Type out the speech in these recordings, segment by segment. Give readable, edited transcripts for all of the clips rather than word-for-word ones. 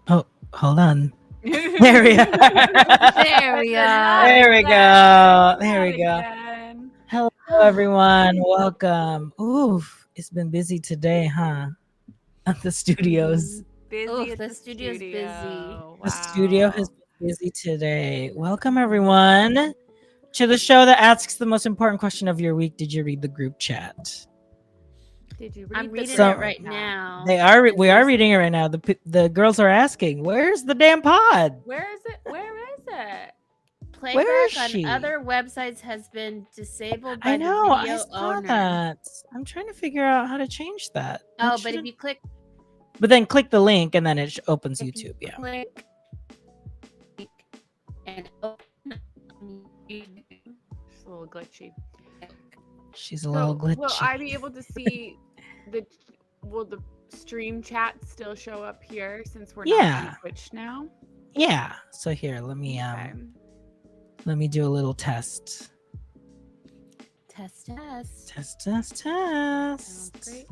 Oh, hold on. There we are. There we Not are. There we again. go. There Not we go. again. Hello, everyone. Welcome. Oof, it's been busy today, huh? At the studios. Busy Oof, at the the studio's busy. studio. The studio Wow. has been busy today. Welcome, everyone, to the show that asks the most important question of your week. Did you read the group chat? Did you I'm read the reading So it group right chat? now. they are. And We are there's reading it right now. The girls are asking, "Where's the damn pod? Where is it? Where is it? Where is playback on she?" other websites has been disabled I by the know. I video saw owner. that. I'm trying to figure out how to change that. That Oh, but if shouldn't. you click But then click the link and then it opens if you YouTube. Yeah. click link and open on YouTube, It's a little glitchy. She's a little So, will glitchy. I be able to see the? Will the stream chat still show up here since we're not on Yeah. Twitch now? Yeah. So here, Okay. let me do a little test. test. Test. Sounds great.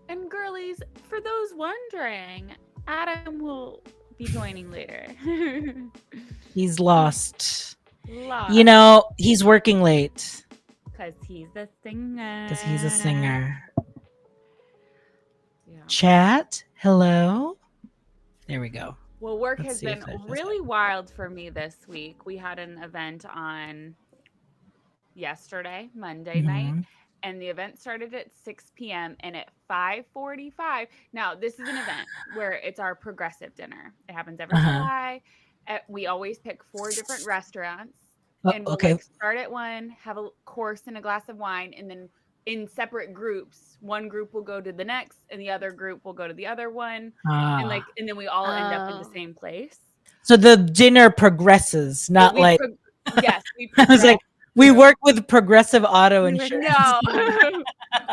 And girlies, for those wondering, Adam will be joining later. He's lost. Lost. You know, he's working late Because he's a singer. because he's a singer. Yeah. Chat. Hello. There we go. Well, work Let's has see if been there's really wild for me this week. We had an event on yesterday, Monday night, Mhm. and the event started at 6 p.m. and at 5:45. Now, this is an event where it's our progressive dinner. It happens every Uh-huh. July. We always pick 4 different restaurants, Oh, and we'll okay. like start at one, have a course and a glass of wine, and then in separate groups, one group will go to the next, and the other group will go to the other one, Ah. and then we all end up in the Oh. same place. So the dinner progresses, But not like yes, we I was progress like, we through. work with Progressive Auto We were Insurance. No,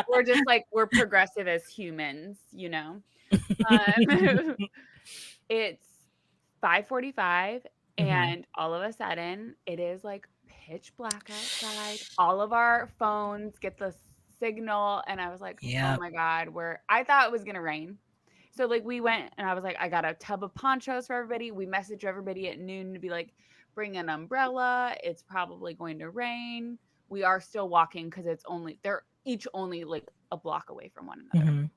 we're just like we're progressive as humans, you know. It's 5:45, Mhm. and all of a sudden, it is like pitch black outside. All of our phones get the signal, and I was like, "Oh Yep. my god, I thought it was gonna rain." So like we went, and I was like, "I got a tub of ponchos for everybody." We messaged everybody at noon to be like, "Bring an umbrella. It's probably going to rain." We are still walking because they're each only like a block away from one another. Mhm.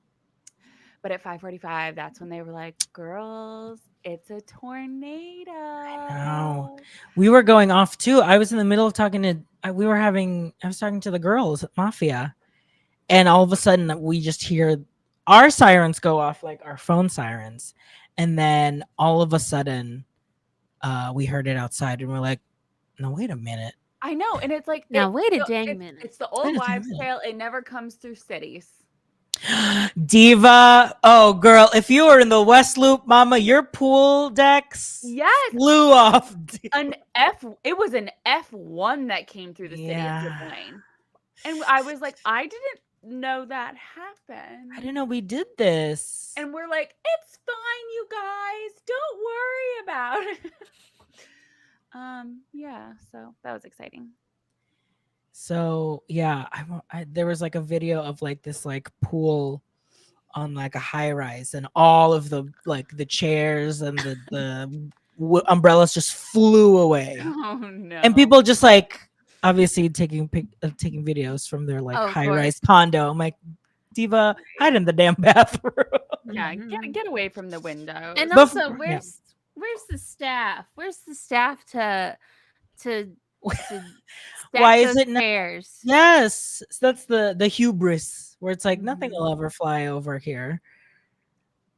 But at 5:45, that's when they were like, "Girls, it's a tornado." No, we were going off too. I was in the middle of talking to. I was talking to the girls at Mafia, and all of a sudden we just hear our sirens go off, like our phone sirens, and then all of a sudden, we heard it outside, and we're like, "No, wait a minute." I know, and it's like Now wait a dang minute. it's the Wait old a wives' minute. tale. It never comes through cities. Diva, oh girl, if you were in the West Loop, mama, your pool decks Yes, flew off. it was an F1 that came through the city of Des Yeah. Moines. And I was like, I didn't know that I happened. didn't know we did this. And we're like, it's fine, you guys. Don't worry about it. Yeah, so that was exciting. So yeah, there was like a video of like this like pool on like a high rise, and all of the chairs and the umbrellas just flew away, Oh and no. people just like obviously taking videos from their like Oh, of high rise course. condo. I'm like, Diva, hide in the damn bathroom. Yeah, Mhm. get away from the windows. And But also, yeah. where's the staff? Where's the staff to stack Why is those it not? chairs? Yes, that's the hubris where it's like nothing Mhm. will ever fly over here.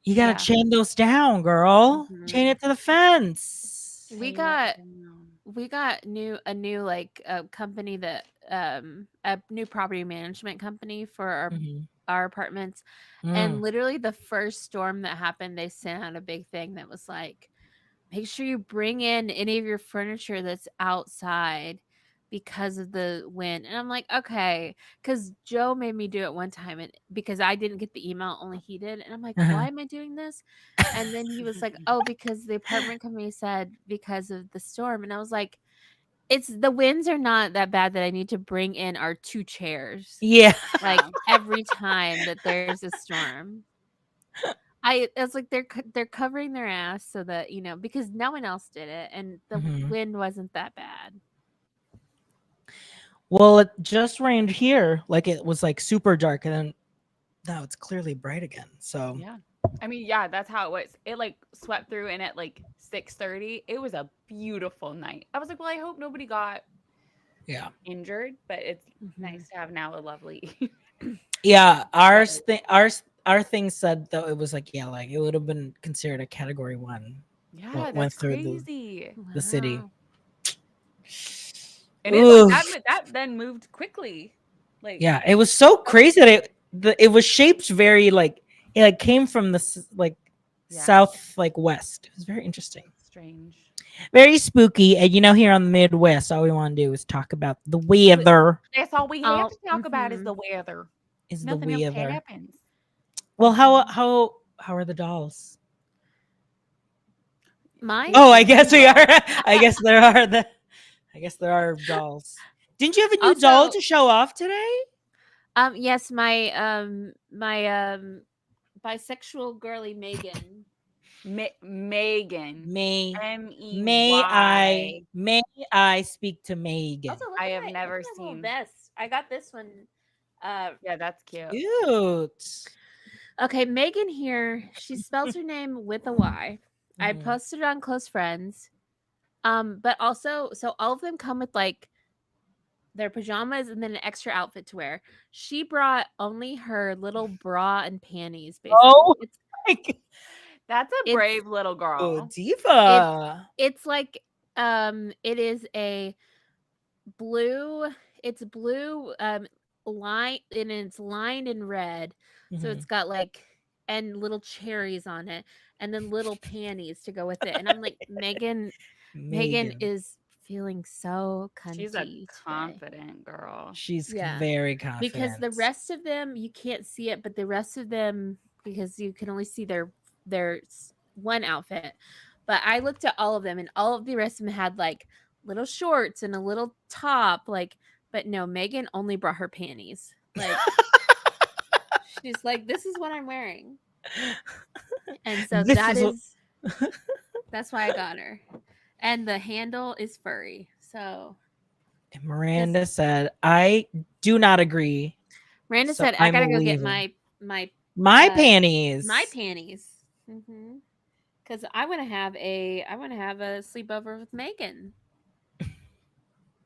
You gotta Yeah. chain those down, girl. Chain Mhm. it to the fence. We Chain it got down. we got a new like company that a new property management company for Mhm. our apartments, and Mm. literally the first storm that happened, they sent out a big thing that was like, make sure you bring in any of your furniture that's outside because of the wind. And I'm like, okay, because Joe made me do it one time, and because I didn't get the email, only he did. And I'm like, Uh-huh. why am I doing this? And then he was like, oh, because the apartment company said because of the storm. And I was like, it's the winds are not that bad that I need to bring in our 2 chairs Yeah. like Yeah. every time that there's a storm. I it's like they're covering their ass so that because no one else did it, and the Mhm. wind wasn't that bad. Well, it just rained here. Like it was like super dark, and then now it's clearly bright again. So Yeah. I mean, yeah, that's how it was. It like swept through and at like 6:30, it was a beautiful night. I was like, well, I hope nobody got yeah, injured, but it's Mhm. nice to have now a lovely yeah. weather. Our thing said though it was like yeah, like it would have been considered a category one. Yeah, What went that's through crazy. the city? Wow. And it like Ooh, that then moved quickly. Like yeah. It was so crazy that it was shaped very like it like came from the like yeah, south like west. It was very interesting. strange. Very spooky. And here on the Midwest, all we want to do is talk about the But weather. that's all we have Oh, to talk about is mhm. the weather. Is the Nothing else weather. happens. Well, Mhm. how are the dolls? Mine? Oh, I Listen, guess we are. girl. I guess there are dolls. Didn't you have a new doll Also, to show off today? yes, my bisexual girly Megan. Megan. May MEY. may I speak to Megan? Also, I have look never at my little seen. vest. I got this one. Yeah, that's cute. Cute. Okay, Megan here. She spells her name with a Y. I Mhm. posted it on close friends. But also, so all of them come with like their pajamas and then an extra outfit to wear. She brought only her little bra and panties, basically. Oh my That's a It's brave little God, girl. it's diva. it's like it is a blue, it's blue line, and it's lined in red. So Mhm. it's got like and little cherries on it, and then little panties to go with it. And I'm like, Megan Megan. is feeling so She's a cunty today. confident girl. She's Yeah. very Because the confident. rest of them you can't see it, but the rest of them, because you can only see their one outfit. But I looked at all of them, and all of the rest of them had like little shorts and a little top, like. But no, Megan only brought her panties. Like, she's like, this is what I'm wearing, and so This is what that's why I got her. And the handle is furry, so because Miranda said. I do not agree. Miranda So said I I'm gotta go get leaving. my My uh my panties. panties. Because I want to have a sleepover with Megan.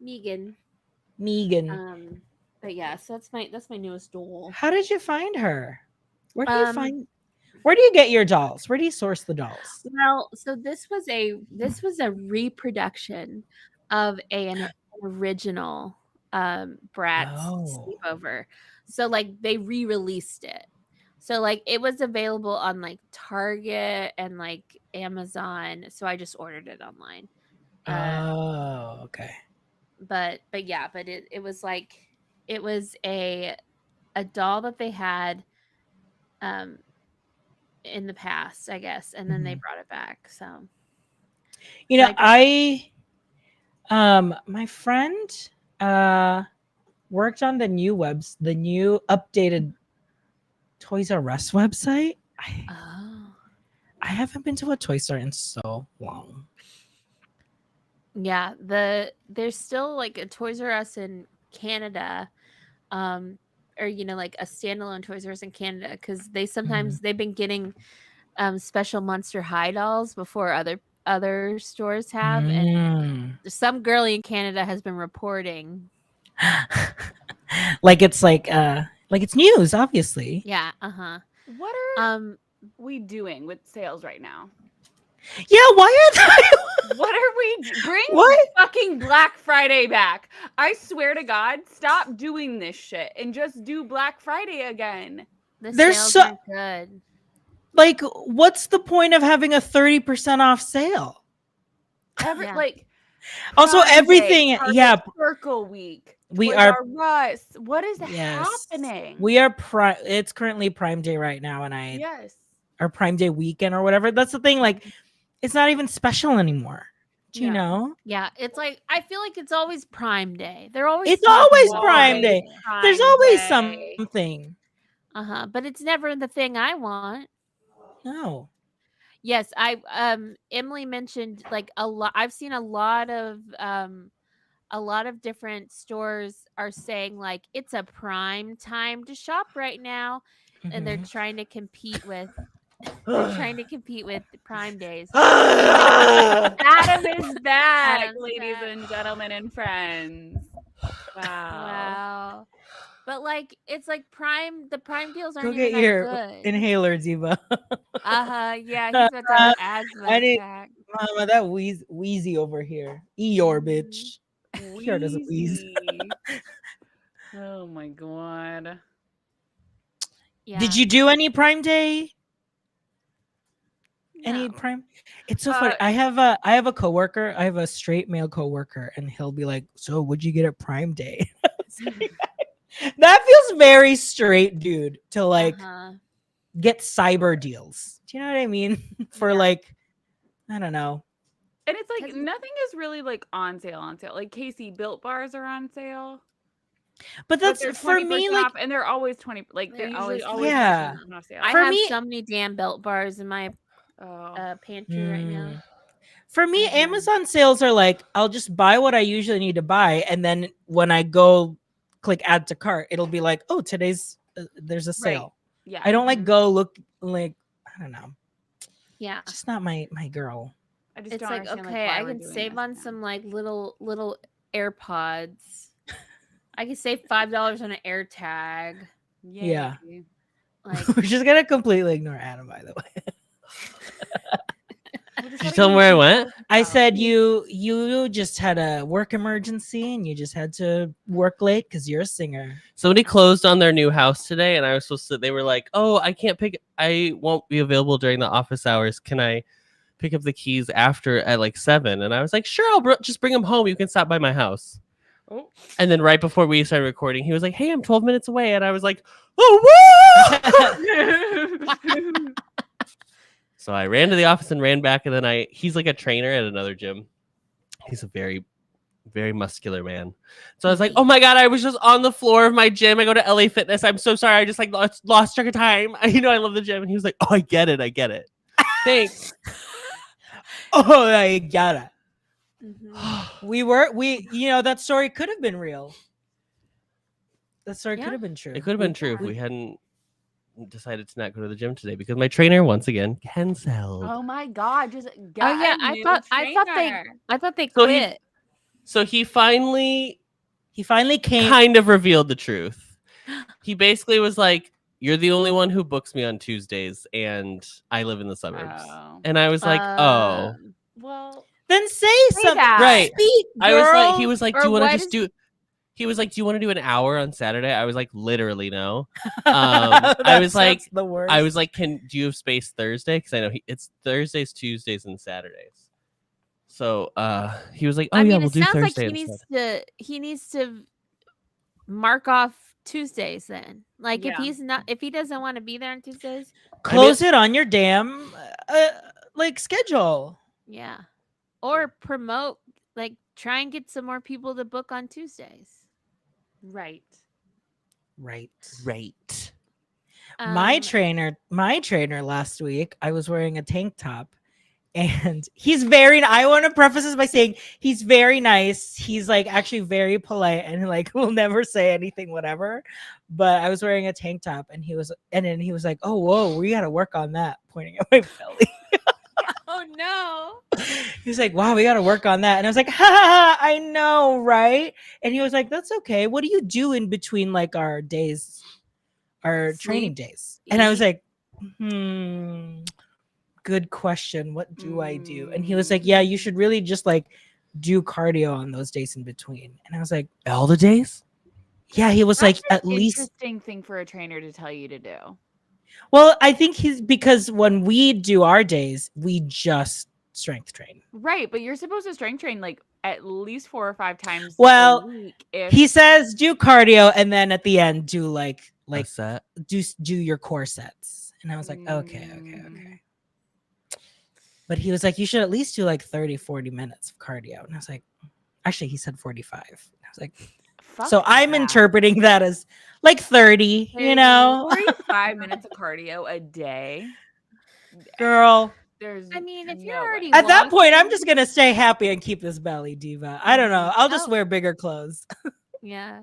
Megan. Um, but yeah, so that's my newest doll. How did you find her? Um, Where do you get your dolls? Where do you source the dolls? well, so this was a reproduction of an original Bratz Oh. sleepover. So like they re-released it. So like it was available on like Target and like Amazon. So I just ordered it online. Uh Oh, okay. but yeah, but it was like it was a doll that they had um in the past, I guess, and then they Mhm. brought it back. So You so know, I just my friend worked on the new updated Toys R Us website. oh I haven't been to a toy store in so long. yeah, there's still like a Toys R Us in Canada, um, or like a standalone Toys R Us in Canada, because Mhm. they've been getting special Monster High dolls before other stores have, and Mm. some girly in Canada has been reporting. Like it's like it's news, obviously. Yeah, uh-huh. What are Um, we doing with sales right now? Yeah, why are they What are bring what? fucking Black Friday back? I swear to God, stop doing this shit and just do Black Friday again. the There's sales so aren't good. like what's the point of having a 30% off sale? Yeah. Like Also Prime Day, everything, yeah, Target Circle Week, we Toys are R Us. What is yes. happening? We are it's currently Prime Day right now and Yes. or Prime Day weekend or whatever. That's the thing, like it's not even special anymore. Do you No. know? Yeah, it's like I feel like it's always Prime Day. They're always It's talking always about Prime Prime Always Day. Day. There's Prime always Day. something. Uh-huh. But it's never the thing I want. No. Yes, I Emily mentioned like a lot. I've seen a lot of different stores are saying like it's a prime time to shop right now, and they're Mhm. trying to compete with they're trying to compete with the Prime Days. Adam is back, Adam's ladies back. and gentlemen and friends. Wow. Wow. But like it's like the Prime deals Go aren't even get that your good. inhaler, Ziva. Yeah, he's about to have an asthma I need attack. Mama, that wheezy over here. Eeyore, Mhm. bitch. Eeyore doesn't wheeze. Wheezy. Oh my god. Did Yeah. you do any Prime Day? Any No. Prime? It's so funny. Uh, I have a coworker. I have a straight male coworker, and he'll be like, "So, what'd you get at Prime Day?" That feels very straight, dude. To like Uh-huh. get cyber deals. Do you know what I mean? For Yeah. like, I don't know. And it's like 'Cause nothing is really like on sale on sale. Like Casey Built Bars are on sale. But But that's they're for 20% me. Like, off and they're always 20 like they're they're usually always always 20% 20% yeah. off. off sale. I For have me, so many damn Belt bars in my Oh. pantry right now. For me, Mhm. Amazon sales are like I'll just buy what I usually need to buy, and then when I go click add to cart, it'll be like, oh, today's there's a Right. sale. Yeah. I don't like Mhm. go look like I don't know, Yeah. just not my girl. I just It's don't like, understand like okay, why I we're can doing save this on now. some like little AirPods. I can save $5 on an AirTag. Yay. Yeah, Like, we're just gonna completely ignore Adam. By the way, We're just Did you letting tell him him where I keep went? talking I about- said you just had a work emergency and you just had to work late because you're a singer. Somebody closed on their new house today, and I was supposed to. They were like, "Oh, I won't be available during the office hours. Can I pick up the keys after at like 7?" And I was like, "Sure, I'll just bring them home. You can stop by my house." Oh. And then right before we started recording, he was like, "Hey, I'm 12 minutes away," and I was like, "Oh, woo!" So I ran to the office and ran back, and then he's like a trainer at another gym. He's a very, very muscular man. So I was like, "Oh my god, I was just on the floor of my gym. I go to LA Fitness. I'm so sorry. I just like lost track of time. I love the gym." And he was like, "Oh, I get it. Thanks." Oh, I got it. mhm. We that story could have been real. That story Yeah. could have been true. It could have been true if we hadn't decided to not go to the gym today because my trainer once again canceled. Oh my god, just get Oh yeah, a new trainer. I thought they So he- quit. So he finally He finally came. kind of revealed the truth. He basically was like, "You're the only one who books me on Tuesdays, and I live in the suburbs." Oh. And I was like, "Oh, Well, Then say Say something. that. right." Speak, I was like, girl. he was like, Or "Do you want to why just does- do?" He was like, "Do you want to do an hour on Saturday?" I was like, "Literally no." I was like, that's the worst. I was like, do you have space Thursday? Because I know it's Thursdays, Tuesdays, and Saturdays. So he was like, "Oh I yeah, mean, we'll it do sounds like Thursday instead." he needs to mark off Tuesdays then. Like Yeah. if he doesn't want to be there on Tuesdays, close it on your damn like schedule. yeah. Or promote, like try and get some more people to book on Tuesdays. right. Right. Right. My Um, trainer last week, I was wearing a tank top and he's very I want to preface this by saying he's very nice. He's like actually very polite and like will never say anything whatever. But I was wearing a tank top and then he was like, "Oh, whoa, we got to work on that," pointing at my belly. oh no. He was like, "Wow, we got to work on that." And I was like, "Ha ha, ha, I know, right?" And he was like, "That's okay. What do you do in between like our days, our training Sleep, days?" And I was eat. like, good question. What do I do? And he was like, "Yeah, you should really just like do cardio on those days in between." And I was like, All the days? "Yeah." He was That's like, "At an least." interesting thing for a trainer to tell you to do. Well, I think he's because when we do our days, we just strength train. Right, but you're supposed to strength train like at least 4 or 5 times Well, a week. If He says do cardio and then at the end do like A set? do your core sets. And I was like, okay. Mm. But he was like, you should at least do like 30, 40 minutes of cardio. And I was like, actually, he said 45. And I was like, Fuck so I'm that. interpreting that as like 30, you know? 45 minutes of cardio a day. Girl. There's I mean, if you're no way. already At that point, I'm walking- just gonna stay happy and keep this belly, diva. I don't know. I'll just Oh. wear bigger clothes. Yeah.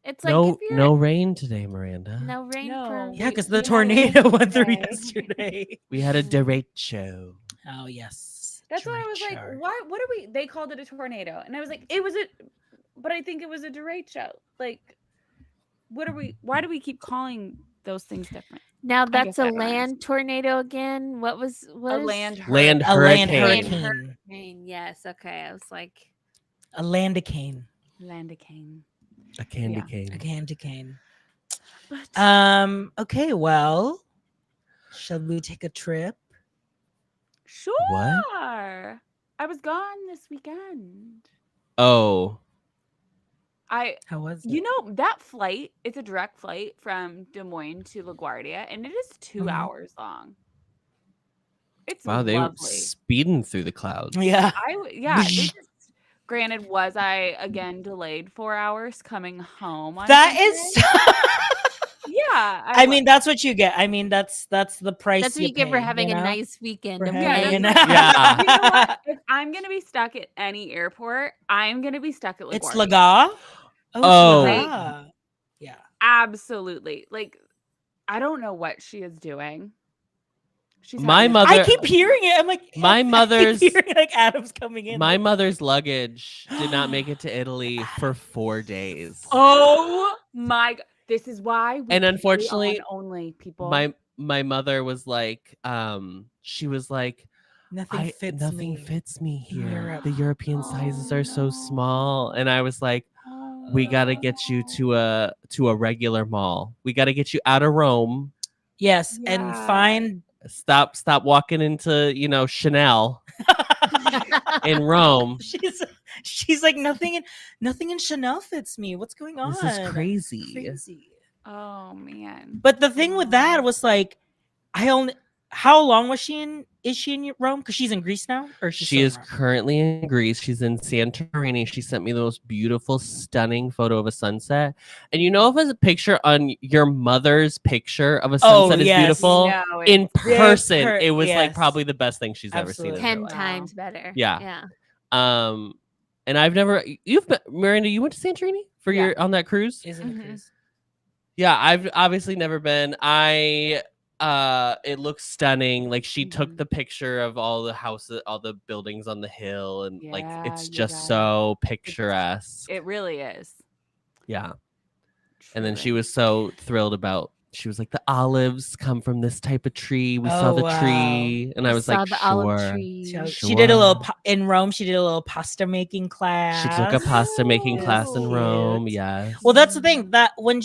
It's like No, if you're no rain today, Miranda. no rain No. for Yeah, because We the had a rain tornado went through today. yesterday. We had a derecho. Oh yes. That's why I was like, derecho. what are we? They called it a tornado. And I was like, it was a, but I think it was a derecho. Like, what are we, why do we keep calling those things different? now guess that's I a don't land tornado again. What A is land Land A land hurricane. hurricane. hurricane? Yes. Okay. I was like, A landicane. Landicane. A candy Yeah. A cane. candy cane. But Okay, well, shall we take a trip? sure. I was gone this weekend. Oh, How was it? You know, that flight, it's a direct flight from Des Moines to LaGuardia, and it is 2 Mhm. hours long. It's wow, they were lovely. speeding through the clouds. Yeah. Yeah. They just, granted, was I again delayed 4 hours coming home? On That Sunday? is Yeah. I mean, that's what you get. I mean, that's the price that's what you get for pay, having you a know? nice weekend. For of Yeah, hanging that's rain. Yeah. You know what? If I'm gonna be stuck at any airport, I'm gonna be stuck at LaGuardia. It's Laga. Oh. It's Laga. Yeah. Absolutely. Like, I don't know what she is doing. She's My having a- mother- I keep hearing it. I'm like, My I keep mother's- hearing like Adam's coming in. My like, mother's luggage did not make it to Italy for 4 days. Oh my god. This is why we And pay unfortunately, on only people. My mother was like, she was like, nothing nothing me. fits me here. Europe. The European sizes are so no. small. And I was like, we gotta get you to a regular mall. We gotta get you out of Rome. Yes, and Yeah. find Stop walking into, Chanel in Rome. she's like nothing in Chanel fits me. What's going on? This is crazy. Crazy. Oh man. But the thing with that was like, how long was she in? Is she in Rome? Because she's in Greece now, or is She still in is Rome? currently in Greece. She's in Santorini. She sent me the most beautiful, stunning photo of a sunset. And you know, if a picture on your mother's picture of a sunset is yes. beautiful, No, in it's- person, it was like yes. probably the best thing she's ever seen. Absolutely. In her 10 life. times better. Yeah. Yeah. And I've never. You've been, Miranda. You went to Santorini for Yeah. your on that cruise. Isn't it Mhm. crazy? Yeah, I've obviously never been. It looks stunning. Like she took Mhm. the picture of all the houses, all the buildings on the hill, and like Yeah, it's you just got it. so picturesque. It really is. Yeah. And then she Truly. was so thrilled about. She was like, the olives come from this type of tree. We saw Oh, the wow. tree, and I was Saw like, the olive sure. tree. She did a little Sure. in Rome. She did a little pasta making class. She took a pasta making It class was in cute. Rome. Yes. Well, that's the thing that when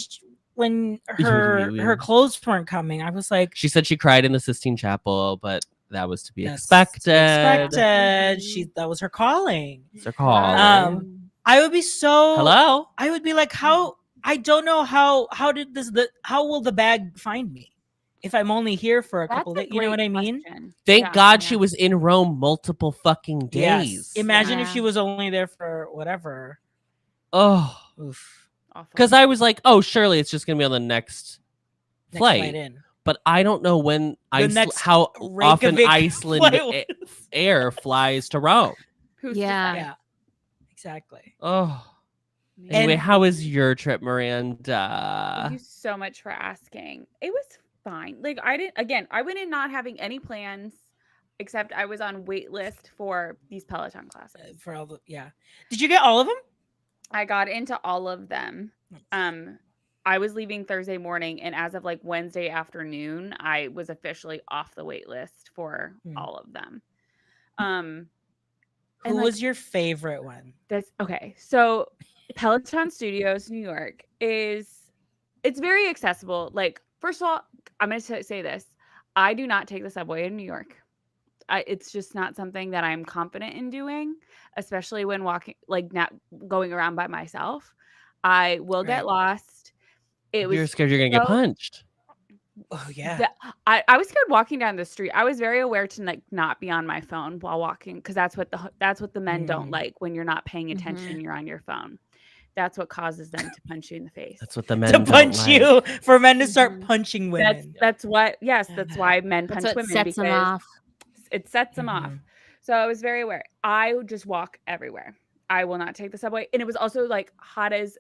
her clothes weren't coming, I was like, She said she cried in the Sistine Chapel, but that was to be that's expected. to be expected. Mhm. That was her calling. It's her call. I would be so. Hello. I would be like, how? I don't know how. How will the bag find me if I'm only here for a couple days? You know what I mean? Thank Yeah. God she was in Rome multiple fucking days. Yes. Imagine if Yeah. she was only there for whatever. Oh, Oof. because I was like, oh, surely it's just gonna be on the next Next flight. in. But I don't know when next how often Reykjavik Iceland flight Air flies to Rome. Who's to Yeah. say? Yeah. Exactly. Oh, Man. anyway, And- how was your trip, Thank Miranda? you so much for asking. It was fine. Like I went in not having any plans except I was on wait list for these Peloton classes. For all the Did you get all of them? I got into all of them. I was leaving Thursday morning, and as of like Wednesday afternoon, I was officially off the wait list for all of them. Who was your favorite one? That's okay. So Peloton Studios, New York it's very accessible. Like, first of all, I'm going to say this. I do not take the subway in New York. It's just not something that I'm confident in doing, especially when walking, like not going around by myself. I will get lost. You're scared you're gonna get punched. Oh yeah. I was scared walking down the street. I was very aware to like not be on my phone while walking because that's what the men don't like when you're not paying attention. You're on your phone. that's what causes them to punch you in the face. That's what the men To don't punch like. you, for men to start Mhm. punching women. That's what. Yes, that's why men That's punch what women sets them because off. it sets them off. Mhm. So I was very aware. I would just walk everywhere. I will not take the subway, and it was also like hot as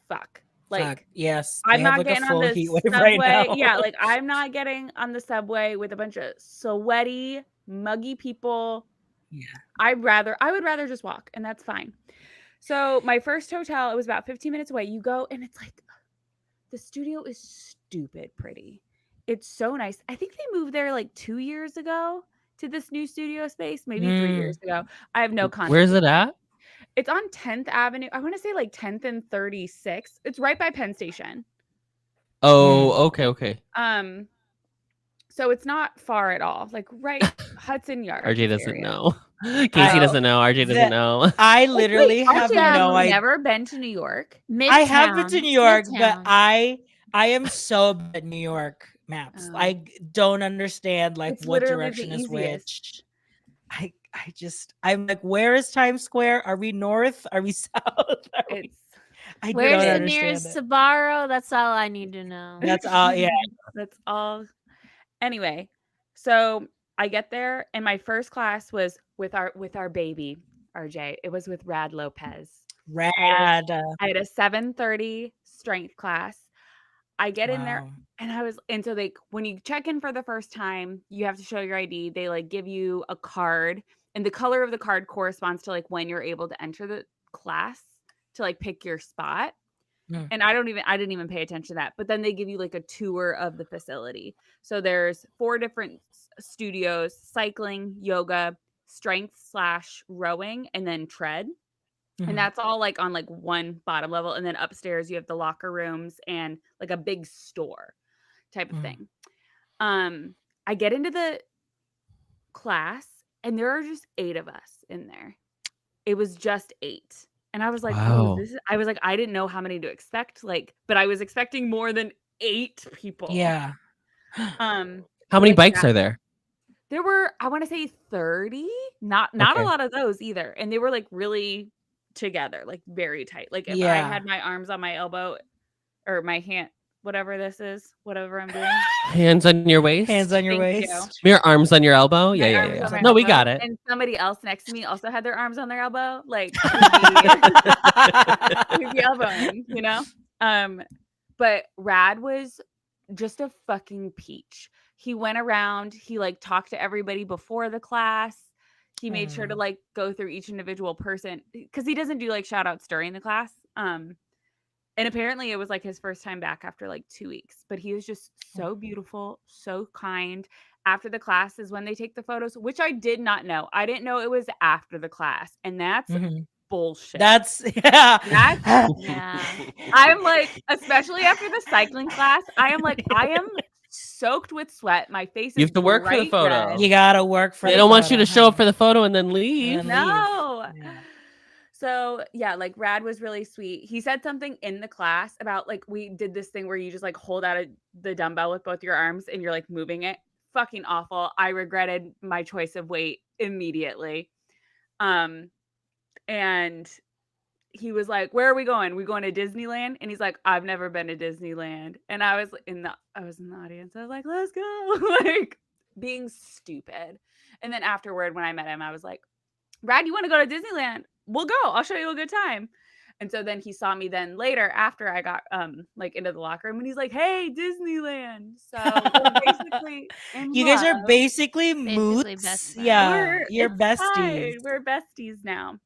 fuck. Like Fuck, yes, I'm they have not like a getting on full the heat wave subway. right now. Yeah, like I'm not getting on the subway with a bunch of sweaty, muggy people. Yeah. I would rather just walk, and that's fine. So my first hotel, it was about 15 minutes away. You go, and it's like the studio is stupid pretty. It's so nice. I think they moved there like 2 years ago to this new studio space, maybe 3 years ago. I have no concept. Where's it at? It's on 10th Avenue. I want to say like 10th and 36th. It's right by Penn Station. Oh, okay. So it's not far at all. Like right Hudson Yards. RJ doesn't area. know. Casey I- doesn't know. RJ doesn't know. I literally Wait, have RJ, no you've idea. never been to New York? Midtown. I have been to New York, but Midtown. I am so bad at New York maps. Oh. I don't understand like It's what literally the direction is easiest. which. I'm like, where is Times Square? Are we north? Are we south? It's I do Where's not the understand nearest it. Sbarro? That's all I need to know. That's all. Yeah. That's all. Anyway, so I get there, and my first class was with our baby RJ. It was with Rad Lopez. Rad. I had a 7:30 strength class. I get in there, Wow. and so when you check in for the first time, you have to show your ID. They like give you a card, and the color of the card corresponds to like when you're able to enter the class to like pick your spot. Mm. And I didn't even pay attention to that. But then they give you like a tour of the facility. So there's 4 different studios: cycling, yoga, strength / rowing, and then tread. Mhm. And that's all like on like one bottom level. And then upstairs you have the locker rooms and like a big store type of Mm. thing. I get into the class, and there are just 8 of us in there. It was just 8. And I was like, Wow. I was like, I didn't know how many to expect, like, but I was expecting more than 8 people. Yeah. How many like bikes that. are there? There were, I want to say 30, not Okay. a lot of those either. And they were like really together, like very tight. Like if I Yeah. had my arms on my elbow or my hand, whatever this is, whatever I'm doing. Hands on your waist? Hands on your Thank you. waist. Your arms on your elbow? My Yeah. arms on my No, we elbow, got it. And somebody else next to me also had their arms on their elbow, like we'd be elbowing, you know? But Rad was just a fucking peach. He went around, he like talked to everybody before the class. He made sure to like go through each individual person because he doesn't do like shout outs during the class. And apparently it was like his first time back after like 2 weeks, but he was just so beautiful, so kind. After the class is when they take the photos, which I did not know. I didn't know it was after the class, and that's Mhm. bullshit. That's yeah. Yeah. I'm like, especially after the cycling class, I am soaked with sweat. My face is You have to work for the bright photo. red. You gotta work for. They the don't want you to photo, show up huh? for the photo and then leave. And No. leave. Yeah. So yeah, like Rad was really sweet. He said something in the class about like we did this thing where you just like hold out the dumbbell with both your arms and you're like moving it. Fucking awful. I regretted my choice of weight immediately. And he was like, "Where are we going? We going to Disneyland?" And he's like, "I've never been to Disneyland." And I was in the audience. I was like, "Let's go." Like being stupid. And then afterward, when I met him, I was like, "Rad, you want to go to Disneyland? We'll go. I'll show you a good time." And so then he saw me then later after I got like into the locker room, and he's like, "Hey, Disneyland." So we're basically in You guys are love. basically Basically moots. best friends. Yeah, you're It's besties. fine. We're besties now.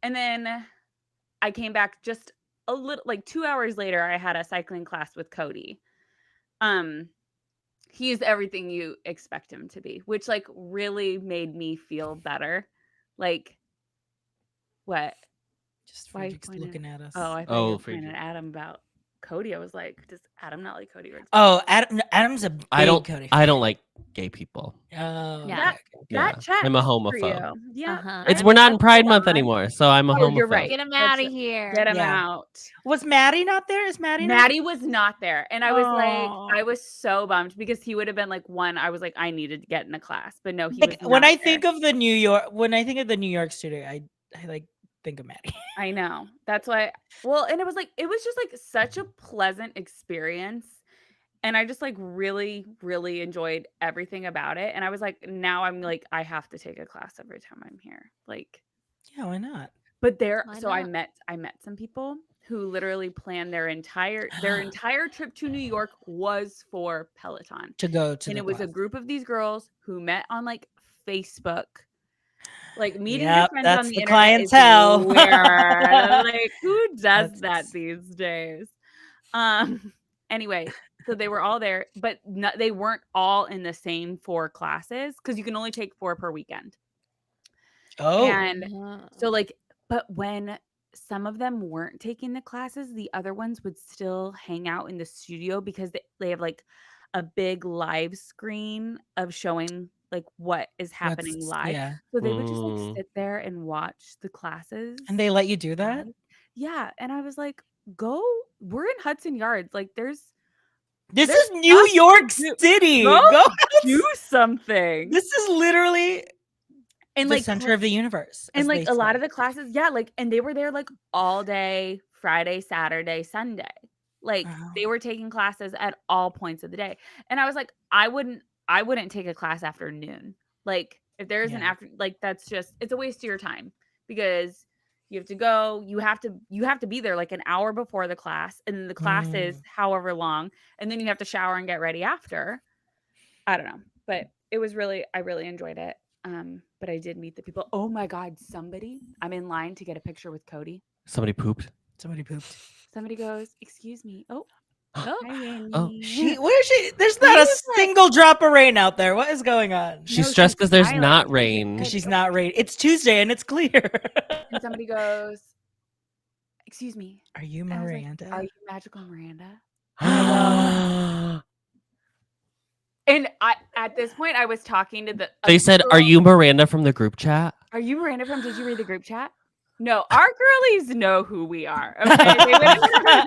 And then I came back just a little, like 2 hours later, I had a cycling class with Cody. He's everything you expect him to be, which like really made me feel better. Like, what? Just Why are you Frederick's pointing? looking at us. Oh, I thought Oh, you were pointing Frederick. at Adam about Cody. I was like, does Adam not like Cody? Or Oh, Adam's a big I don't Cody. I don't like gay people. Oh, Yeah. okay. that checks I'm a for homophobe. you. Yeah. Uh-huh. It's we're not in That's Pride hold Month on. anymore, so I'm a Oh, homophobe. you're right. Get him That's- out of here. Get him Yeah. out. Was Maddie not there? Is Maddie not? Maddie was not there. And I was Oh. like, I was so bummed because he would have been like one. I was like, I needed to get in a class, but no, he Like, was when not I there. think of the New York studio, I like think of Maddie. I know. That's why. Well, and it was just like such a pleasant experience. And I just like really, really enjoyed everything about it. And I was like, now I'm like, I have to take a class every time I'm here. Like, Yeah, why not? but there, Why so not? I met some people who literally planned their entire trip to New York was for Peloton. To go to And the it was a class. group of these girls who met on like Facebook. Like meeting your Yep, friends on that's the the internet is clientele. weird. Like who does that That's- these days? Anyway, so they were all there, but they weren't all in the same 4 classes because you can only take 4 per weekend. Oh, And so like, but when some of them weren't taking the classes, the other ones would still hang out in the studio because they have like a big live screen of showing like what is happening live. yeah. So they would just like Mm. sit there and watch the classes. And they let you do that? live. Yeah. And I was like, we're in Hudson Yards. Like there's This There's is New stuff to York do. City. Go Go. do something. This is literally And the like center of the universe. and as like they a lot say. of the classes, yeah, like and they were there like all day, Friday, Saturday, Sunday. Like they were taking classes at all points of the day. And I was like, I wouldn't take a class after noon. Like if there's an Yeah. after like that's just it's a waste of your time because you have to go, you have to be there like an hour before the class and then the class is however long and then you have to shower and get ready after. I don't know, but it was I really enjoyed it. But I did meet the people. Oh my God, I'm in line to get a picture with Cody. Somebody pooped. Somebody pooped. Somebody goes, excuse me. Oh, Oh, hi, Randy. Oh, Where is she? There's not a was like- single drop of rain out there. What is going on? She's stressed because there's not rain. Good. She's not rain. It's Tuesday and it's clear. And somebody goes, excuse me. Are you And I was like, Miranda? are you Magical Miranda? They And at this point, I was talking to the. said, girl- "Are you Miranda from the group chat?" Are you Miranda from? Did you read the group chat? No, our girlies know who we are. Okay,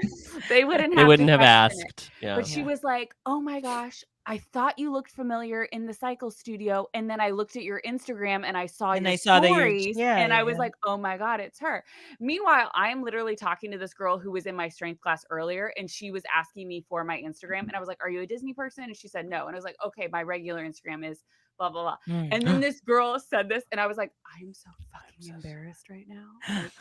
they wouldn't They wouldn't have question it. asked. Yeah. But she was like, "Oh my gosh, I thought you looked familiar in the cycle studio, and then I looked at your Instagram and I saw And your I saw that you're- stories, yeah, and I yeah, was yeah. like, oh my God, it's her." Meanwhile, I am literally talking to this girl who was in my strength class earlier, and she was asking me for my Instagram, and I was like, "Are you a Disney person?" And she said no, and I was like, "Okay, my regular Instagram is blah blah blah." Mm. And then this girl said this, and I was like, I'm so fucking embarrassed right now. Like,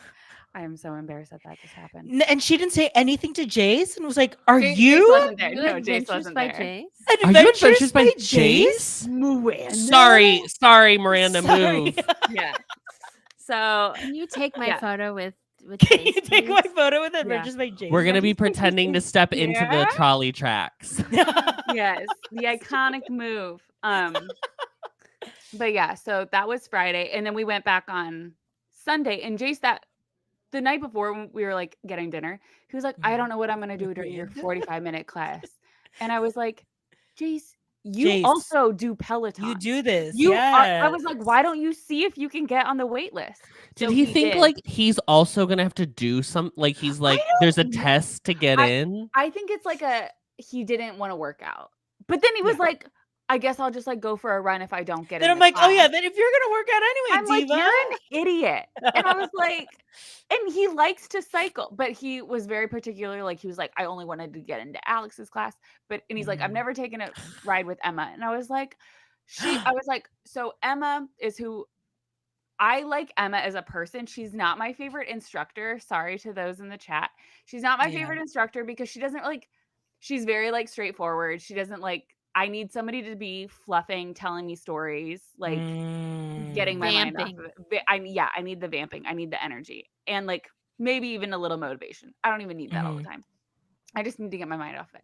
I am so embarrassed that just happened. And she didn't say anything to Jace and was like, "Are Jace you wasn't there. You No, Jace Adventures wasn't by there. Jace? Are you Adventures by Jace? Miranda. Sorry, Miranda, Sorry. move. Yeah. So Can you take my Yeah. photo with Can you Jace, take my please? photo with Yeah. Adventures by Jace? We're gonna be pretending to step into the Yeah. trolley tracks. yes, the iconic move. But yeah, so that was Friday, and then we went back on Sunday. And Jace, that the night before when we were like getting dinner, he was like, "I don't know what I'm gonna do during your 45-minute class," and I was like, "Jace, you Jace, also do Peloton. You do this. You are, I yes. was like, why don't you see if you can get on the wait list?" Did So he think did. like he's also gonna have to do some like he's like there's a test to get in? I think it's like he didn't want to work out. But then he was like, I guess I'll just like go for a run if I don't get Then in I'm the like, oh yeah, class." then if you're gonna work out anyway, I'm like, Diva. you're an idiot. And I was like, and he likes to cycle, but he was very particular. Like he was like, I only wanted to get into Alex's class. And he's like, I've never taken a ride with Emma. And I was like, so Emma is who I like. Emma as a person. She's not my favorite instructor. Sorry to those in the chat. She's not my favorite instructor because she doesn't like, she's very like straightforward. She doesn't like, I need somebody to be fluffing, telling me stories, like getting my mind off of it. I need the vamping. I need the energy and like maybe even a little motivation. I don't even need that all the time. I just need to get my mind off it.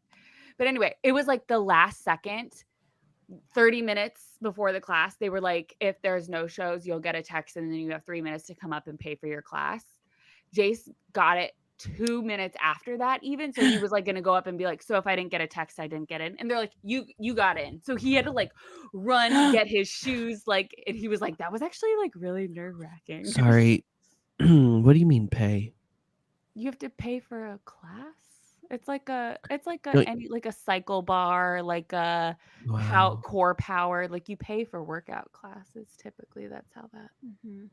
But anyway, it was like the last second, 30 minutes before the class, they were like, if there's no shows, you'll get a text and then you have 3 minutes to come up and pay for your class. Jace got it 2 minutes after that even. So he was like going to go up and be like, so if I didn't get a text, I didn't get in. And they're like, you got in. So he had to like run, get his shoes. Like, and he was like, that was actually like really nerve wracking. Sorry. What do you mean pay? You have to pay for a class. It's like a No. any like a cycle bar, like a Wow. core power. Like you pay for workout classes. Typically, that's how that. Mhm.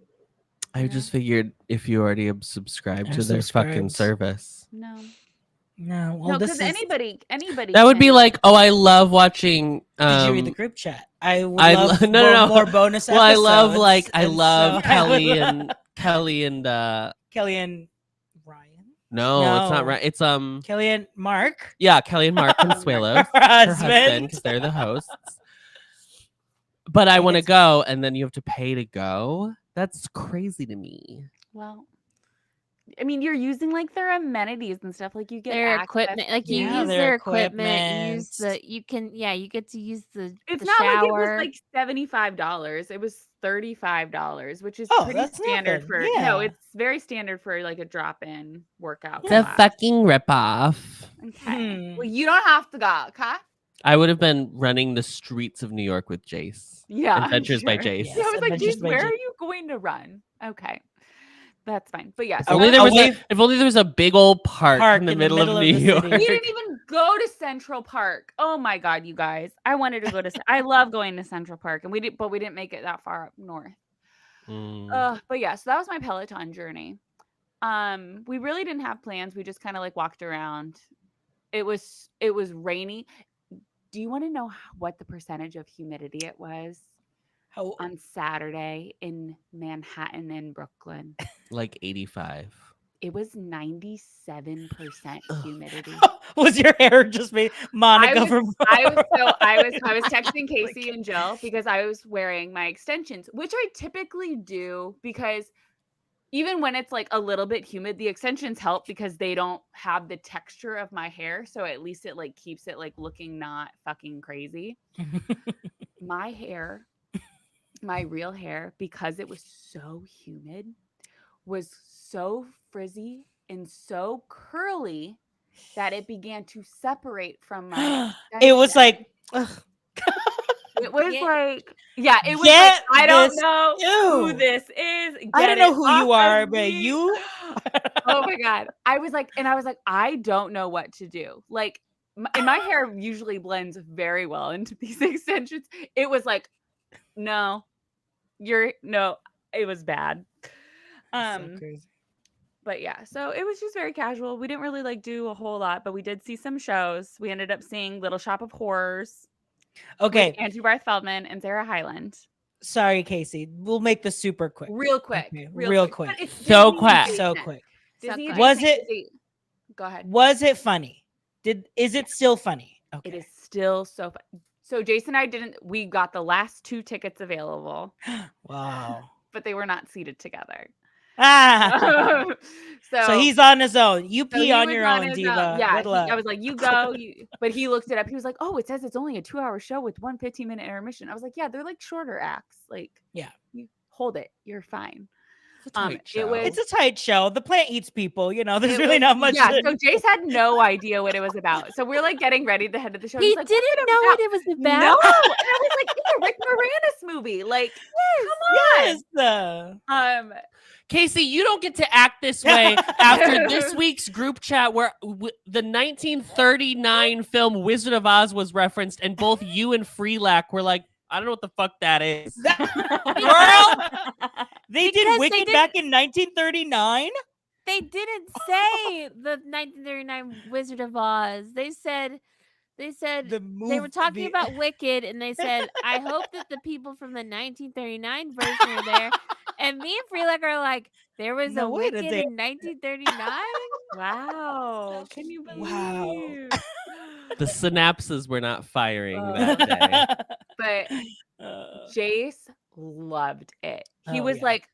I No. just figured if you already subscribed Are to their fucking subscribed. service. No. No, well, No, this because is. anybody. That would be can- like, oh, I love watching. Did you read the group chat? I would I love no. more bonus Well, I episodes. love I and love so I Kelly would- and Kelly and Kelly and Ryan. no, it's not No. right. It's Kelly and Mark. yeah, Kelly and Mark Consuelo, Her her husband. husband, because they're the hosts. But I And want to it's- go, and then you have to pay to go. That's crazy to me. Well, I mean, you're using like their amenities and stuff. Like you get Their access equipment, like you Yeah, use their their equipment. You use equipment. you get to use the It's the not like it was shower. like $75. It was $35, which is Oh, pretty that's standard nothing. for Yeah. it's very standard for like a drop-in workout. It's a class. fucking ripoff. Okay. Hmm. Well, you don't have to go, okay? I would have been running the streets of New York with Jace. Yeah. I'm Adventures by sure. Jace. Yes, Yeah, I was like, Adventures geez, by where Jace. are you going to run? Okay. That's fine. But yeah, If so only that there was- was away- if only there was a big old park in the middle of New the York. city. we didn't even go to Central Park. Oh my god, you guys. I wanted to go to I love going to Central Park and we didn't make it that far up north. Mm. But yeah, so that was my Peloton journey. We really didn't have plans. We just kind of like walked around. It was rainy. Do you want to know what the percentage of humidity it was How, on Saturday in Manhattan and Brooklyn? Like 85. It was 97% humidity. was your hair just made Monica from? I was texting Casey and Jill because I was wearing my extensions, which I typically do because even when it's like a little bit humid, the extensions help because they don't have the texture of my hair, so at least it like keeps it like looking not fucking crazy. My hair, my real hair, because it was so humid, was so frizzy and so curly that it began to separate from my It was like, ugh, it was Get- like it was Get like I don't this- know who ew. this is. I Get don't know it who you off are, of but me. you. Oh my god. I was like I don't know what to do. Like and my hair usually blends very well into these extensions. It was like no. It was bad. So crazy. But yeah, so it was just very casual. We didn't really like do a whole lot, but we did see some shows. We ended up seeing Little Shop of Horrors Okay, with Andrew Barth Feldman and Sarah Hyland. sorry, Casey. We'll make this super quick. Real quick. Okay, Real, real quick. quick. But it's So Disney quick. So adjacent. quick. Disney quick. Was adjacent it- Disney- Go ahead. Was it funny? Is it still funny? Okay. It is still so fun. So Jason and I we got the last 2 tickets available, Wow. but they were not seated together. Ah. so So he's on his own. You so pee he on was your on own, his diva. Yeah, Good luck. I was like, you go. But he looked it up. He was like, oh, it says it's only a 2-hour show with 1 15-minute intermission. I was like, yeah, they're like shorter acts. Like, Yeah. you hold it. You're fine. It's a tight it show. was- It's a tight show. The plant eats people. You know, there's It really was- not much. Yeah, to- so Jace had no idea what it was about. So we're like getting ready to head to the show. He He's like, didn't "What's it know about?" what it was No, about. and I was like, it's a Rick Moranis movie. Like, yes. Casey, you don't get to act this way after this week's group chat where the 1939 film Wizard of Oz was referenced, and both you and Freelac were like, I don't know what the fuck that is. Girl, they Because did they Wicked didn't- back in 1939. They didn't say the 1939 Wizard of Oz. They said The movie, they were talking about Wicked, and they said, I hope that the people from the 1939 version are there. And me and Freelek are like, there was No, a wait a Wicked day. in 1939? wow. Can you believe? Wow. The synapses were not firing that day. But Uh, Jace loved it. He Oh, was yeah. like,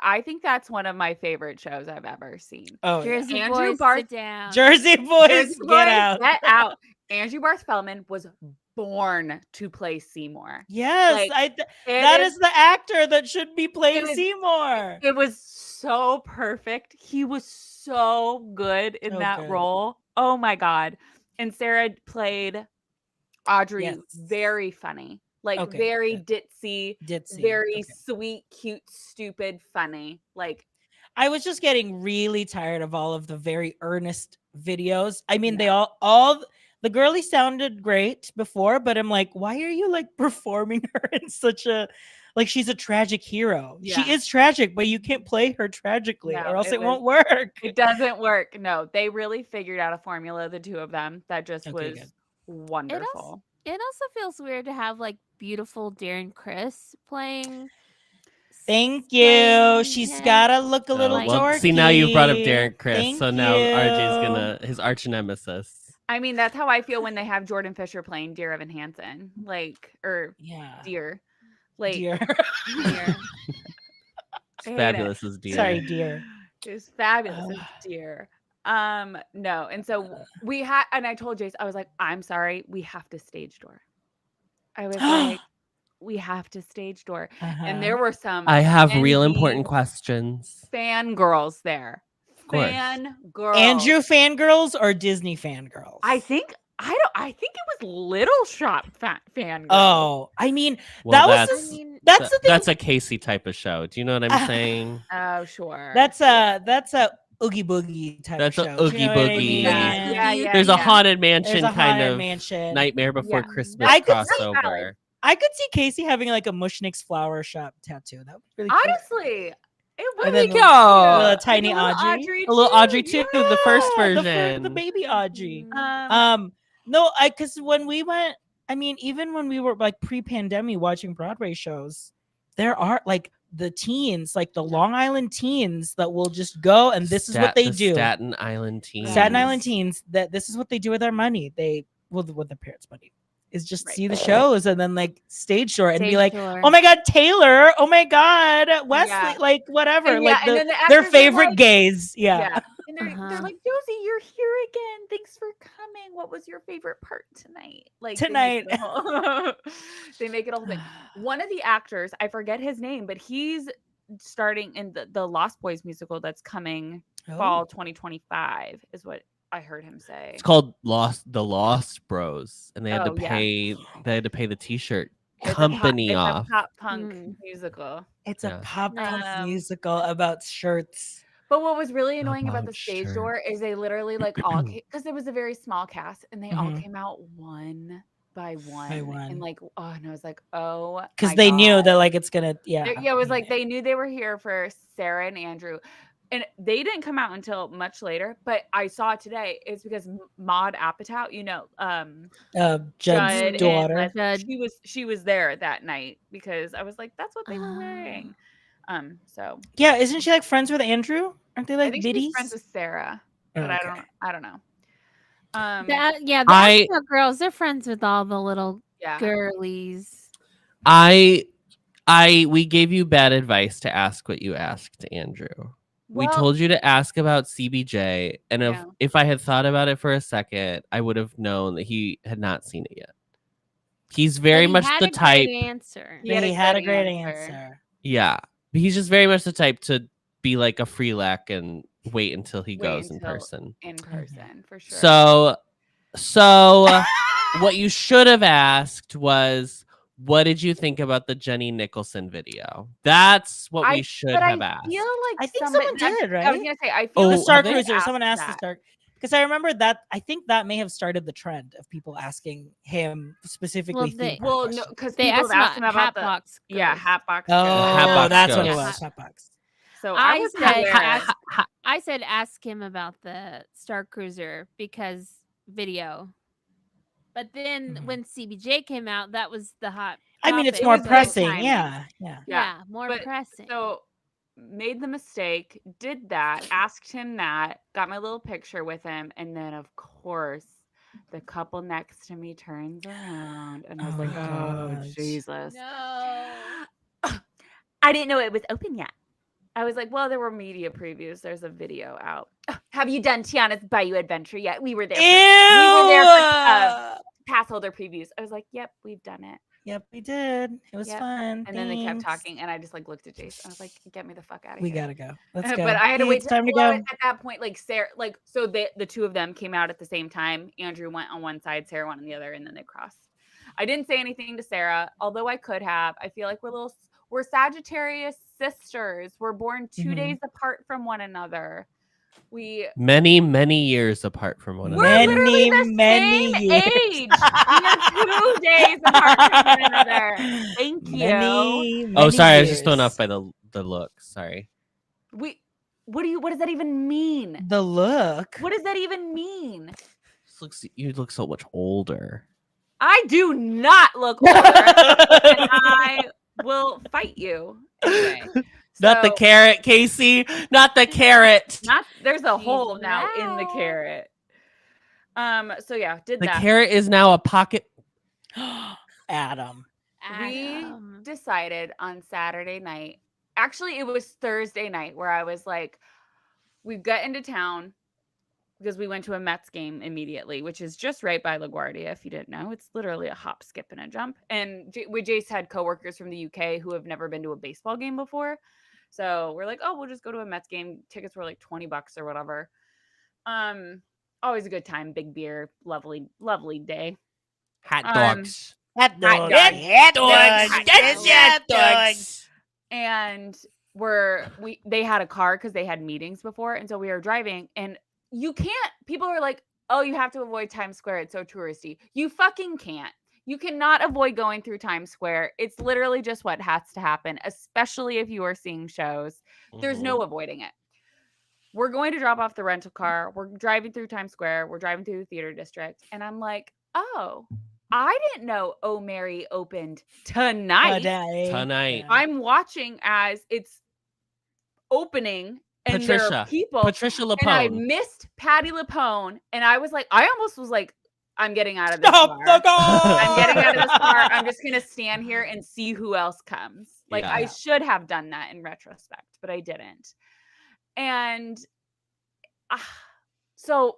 I think that's one of my favorite shows I've ever seen. oh, yeah. Jersey Andrew Boys, Barth- sit down. Jersey boys, Jersey get Boys, out. Get out. Andrew Barth Feldman was born to play Seymour. Yes, Like, that is the actor that should be playing it is- Seymour. It was so perfect. He was so good in So that good. role. Oh my god. And Sarah played Audrey, Yes. very funny. Like Okay, very good. ditzy, Ditzy. very Okay. sweet, cute, stupid, funny. Like I was just getting really tired of all of the very earnest videos. I mean, Yeah. they all the girlie sounded great before, but I'm like, why are you like performing her in such a like she's a tragic hero. Yeah. She is tragic, but you can't play her tragically, No, or else it it won't was- work. It doesn't work. No, they really figured out a formula, the two of them, that just Okay, was good. wonderful. It also feels weird to have like beautiful Darren Chris playing. Thank playing you. She's him. gotta look a little Like- dorky. See, now you brought up Darren Chris, Thank so now RJ's you. gonna his arch nemesis. I mean, that's how I feel when they have Jordan Fisher playing Dear Evan Hansen, or Yeah. Dear, like Dear. Dear. I hate it. Fabulous as dear. Sorry, dear. It was fabulous. Oh. It's Dear. No, and so we had, and I told Jace, I was like, I'm sorry, we have to stage door. I was like, we have to stage door, and there were some. I have real NB important questions. fangirls there. Of course. Fangirls. Andrew fangirls or Disney fangirls? I think it was Little Shop fangirls. Oh, I mean, Well, that was that's I mean, that's the thing. that's a Casey type of show. Do you know what I'm saying? Oh, sure. That's a oogie boogie type That's of a show. oogie Do you know what I boogie. mean? Yeah. There's a haunted There's mansion a kind haunted of mansion. Nightmare Before Yeah. Christmas I could see- crossover. I could see Casey having like a Mushnick's flower shop tattoo. That would be really cute. Honestly, it was And There then you the- go. the tiny Audrey. A little Audrey too, the first Yeah, version. the baby Audrey. Mm. No, because when we went, I mean, even when we were like pre-pandemic watching Broadway shows, there are like the teens, like the Long Island teens that will just go and this is what they the do. Staten Island team. Staten Island teens, that this is what they do with their money. They with their parents' money is just Right. see the shows and then like stage door and be Stage like, door. oh my god, Taylor, oh my god, Wesley, Yeah. like whatever, And like and then the their actors are favorite like- gays. Yeah. Yeah. And they're Uh-huh. like, Josie, you're here again. Thanks for coming. What was your favorite part tonight? Like Tonight. They make it a whole, they make it a whole thing. One of the actors, I forget his name, but he's starting in the Lost Boys musical that's coming Oh. fall 2025 is what I heard him say. It's called the Lost Bros, and they had Oh, to yeah. pay. They had to pay the T-shirt It's company off. a pop punk Mm. musical. It's Yeah. a pop punk Um, musical about shirts. But what was really annoying about the About stage door is they literally like all because it was a very small cast and they all Mhm. came out one by one. one. And like, oh, and I was like, oh, Because my they knew God. that like it's gonna Yeah, it was like they knew they were here for Sarah and Andrew. And they didn't come out until much later, but I saw it today. It's because Maud Apatow, Judd's Judd and daughter. Leslie, she was there that night because I was like, that's what they were wearing. So Yeah, isn't she like friends with Andrew? Aren't they I like think biddies? she's friends with Sarah, but Okay. I don't know. The I- Astro girls, they're friends with all the little Yeah. girlies. We gave you bad advice to ask what you asked, Andrew. We Well, told you to ask about CBJ, and Yeah. if I had thought about it for a second, I would have known that he had not seen it yet. He's very But he much had the a great type. answer. He had a He had a good great answer. answer. Yeah, he's just very much the type to be like a free lack and wait until he Wait goes in until- person. in person for sure. So what you should have asked was, what did you think about the Jenny Nicholson video? That's what we should but have I asked. feel like I think somebody- someone that's- did, I was right? gonna say I Oh, feel The like Star somebody Cruiser. Someone asked the that. Star because I remember that. I think that may have started the trend of people asking him specifically. Well, they- theme park Well, no, questions. because They people asked have asked him about the Hatbox. Hatbox. Oh, Hatbox that's what it Ghost. was. Hatbox. So I was said, hilarious. I said, ask him about the Star Cruiser because video. But then Mhm. when CBJ came out, that was the hot. I mean, it's topic. more It was pressing. timing. Yeah. Yeah, more but- pressing. So made the mistake, did that, asked him that, got my little picture with him, and then of course the couple next to me turns around and I was Oh like, my oh gosh. Jesus. no. I didn't know it was open yet. I was like, well, there were media previews. There's a video out. Have you done Tiana's Bayou Adventure yet? We were there. Ew. We were there for pass holder previews. I was like, yep, we've done it. Yep, we did. It was Yep. fun. And then they kept Thanks. talking, and I just like looked at Jason. I was like, get me the fuck out of We here. gotta go. Let's go. But I had to Hey, wait. It's time to well, go. At that point, like Sarah, like so the two of them came out at the same time. Andrew went on one side, Sarah went on the other, and then they crossed. I didn't say anything to Sarah, although I could have. I feel like we're Sagittarius sisters. We're born 2 Mhm. days apart from one another. Many years apart from one We're another. literally the many same years. age. We are 2 days apart from one another. Thank you. Oh, sorry, I was years. just thrown off by the look. Sorry. What does that even mean? the look. What does that even mean? You look so much older. I do not look older, and I will fight you anyway. Not the So, carrot, Casey. Not the carrot. there's a She's hole now in the loud. carrot. So yeah, did The that. carrot is now a pocket. Adam. We Adam. decided on Saturday night. Actually, it was Thursday night where I was like, we got into town because we went to a Mets game immediately, which is just right by LaGuardia. If you didn't know, it's literally a hop, skip, and a jump. And Jace had coworkers from the UK who have never been to a baseball game before. So we're like, oh, we'll just go to a Mets game. Tickets were like $20 or whatever. Always a good time. Big beer, lovely, lovely day. Hot dogs. Hot dog. Hot dogs. That's hot dogs. And they had a car because they had meetings before. And so we were driving, and people are like, oh, you have to avoid Times Square. It's so touristy. You fucking can't. You cannot avoid going through Times Square. It's literally just what has to happen, especially if you are seeing shows. There's no avoiding it. We're going to drop off the rental car. We're driving through Times Square. We're driving through the theater district. And I'm like, oh, I didn't know Oh Mary opened tonight. Tonight. I'm watching as it's opening. And there are people. Patricia LaPone. And I missed Patty LaPone. And I was like, I almost was like, I'm getting out of this car. I'm getting out of this car. I'm just going to stand here and see who else comes. Like, I should have done that in retrospect, but I didn't. And so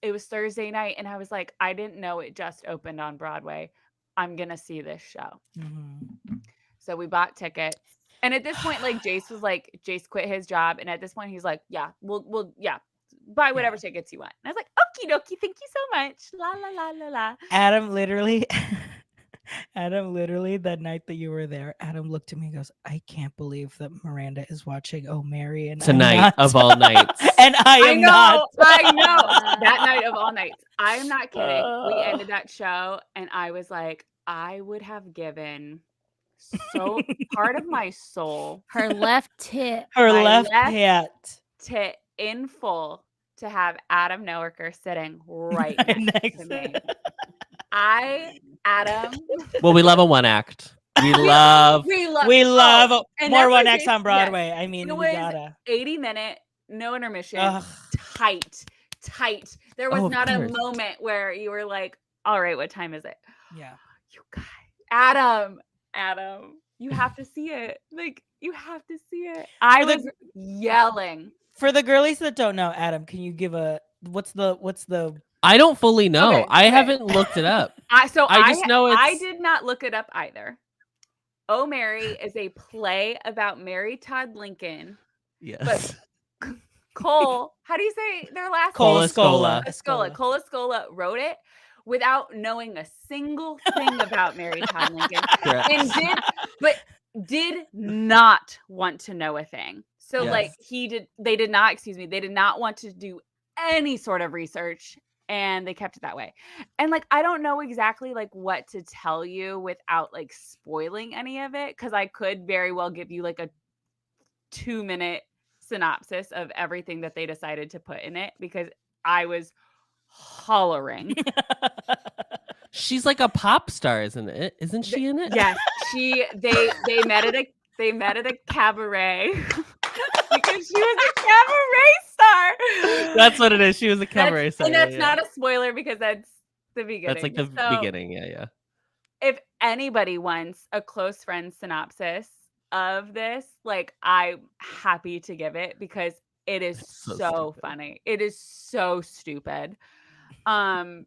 it was Thursday night, and I was like, I didn't know it just opened on Broadway. I'm going to see this show. Mm-hmm. So we bought tickets. And at this point, like, Jace quit his job. And at this point, he's like, yeah, we'll buy whatever tickets you want. And I was like, okie dokie, thank you so much. La, la, la, la, la. Adam literally, that night that you were there, Adam looked at me and goes, I can't believe that Miranda is watching Oh Mary and tonight of all nights. And I am not. I know. That night of all nights. I am not kidding. We ended that show, and I was like, I would have given so part of my soul, Her left tit. Her my left left tit. tit in full to have Adam Noerker sitting right next to me. Adam. Well, we love a one act. We love and more that's one like acts on Broadway. I mean, it we was gotta 80-minute, no intermission, Ugh. tight. There was Oh, of not a course. moment where you were like, all right, what time is it? Yeah. You guys, Adam, you have to see it. Like, you have to see it. I was yelling. For the girlies that don't know, Adam, can you give what's the I don't fully know. Okay, I okay. haven't looked it up. I just know I it's- did not look it up either. Oh Mary is a play about Mary Todd Lincoln. Yes. Cole, how do you say their last Cola name? Scola. Cola Scola wrote it without knowing a single thing about Mary Todd Lincoln, Correct. and did not want to know a thing. So Yes. they did not want to do any sort of research, and they kept it that way. And like, I don't know exactly like what to tell you without like spoiling any of it, because I could very well give you like a 2-minute synopsis of everything that they decided to put in it, because I was hollering. She's like a pop star, isn't it? Isn't she in it? Yes, they met at a cabaret because she was a cabaret star. That's what it is. She was a cabaret star. And that's not a spoiler because that's the beginning. That's like the So, beginning. Yeah. if anybody wants a close friend synopsis of this, like, I'm happy to give it because it is It's so so stupid. funny. It is so stupid. And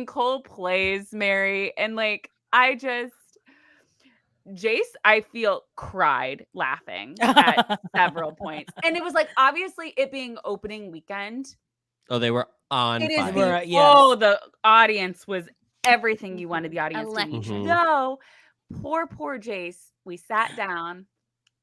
Cole plays Mary, and like, Jace, I feel, cried laughing at several points. And it was like, obviously it being opening weekend. Oh, they were on It is fire. the audience was everything you wanted the audience to be. Electric. So poor Jace, we sat down,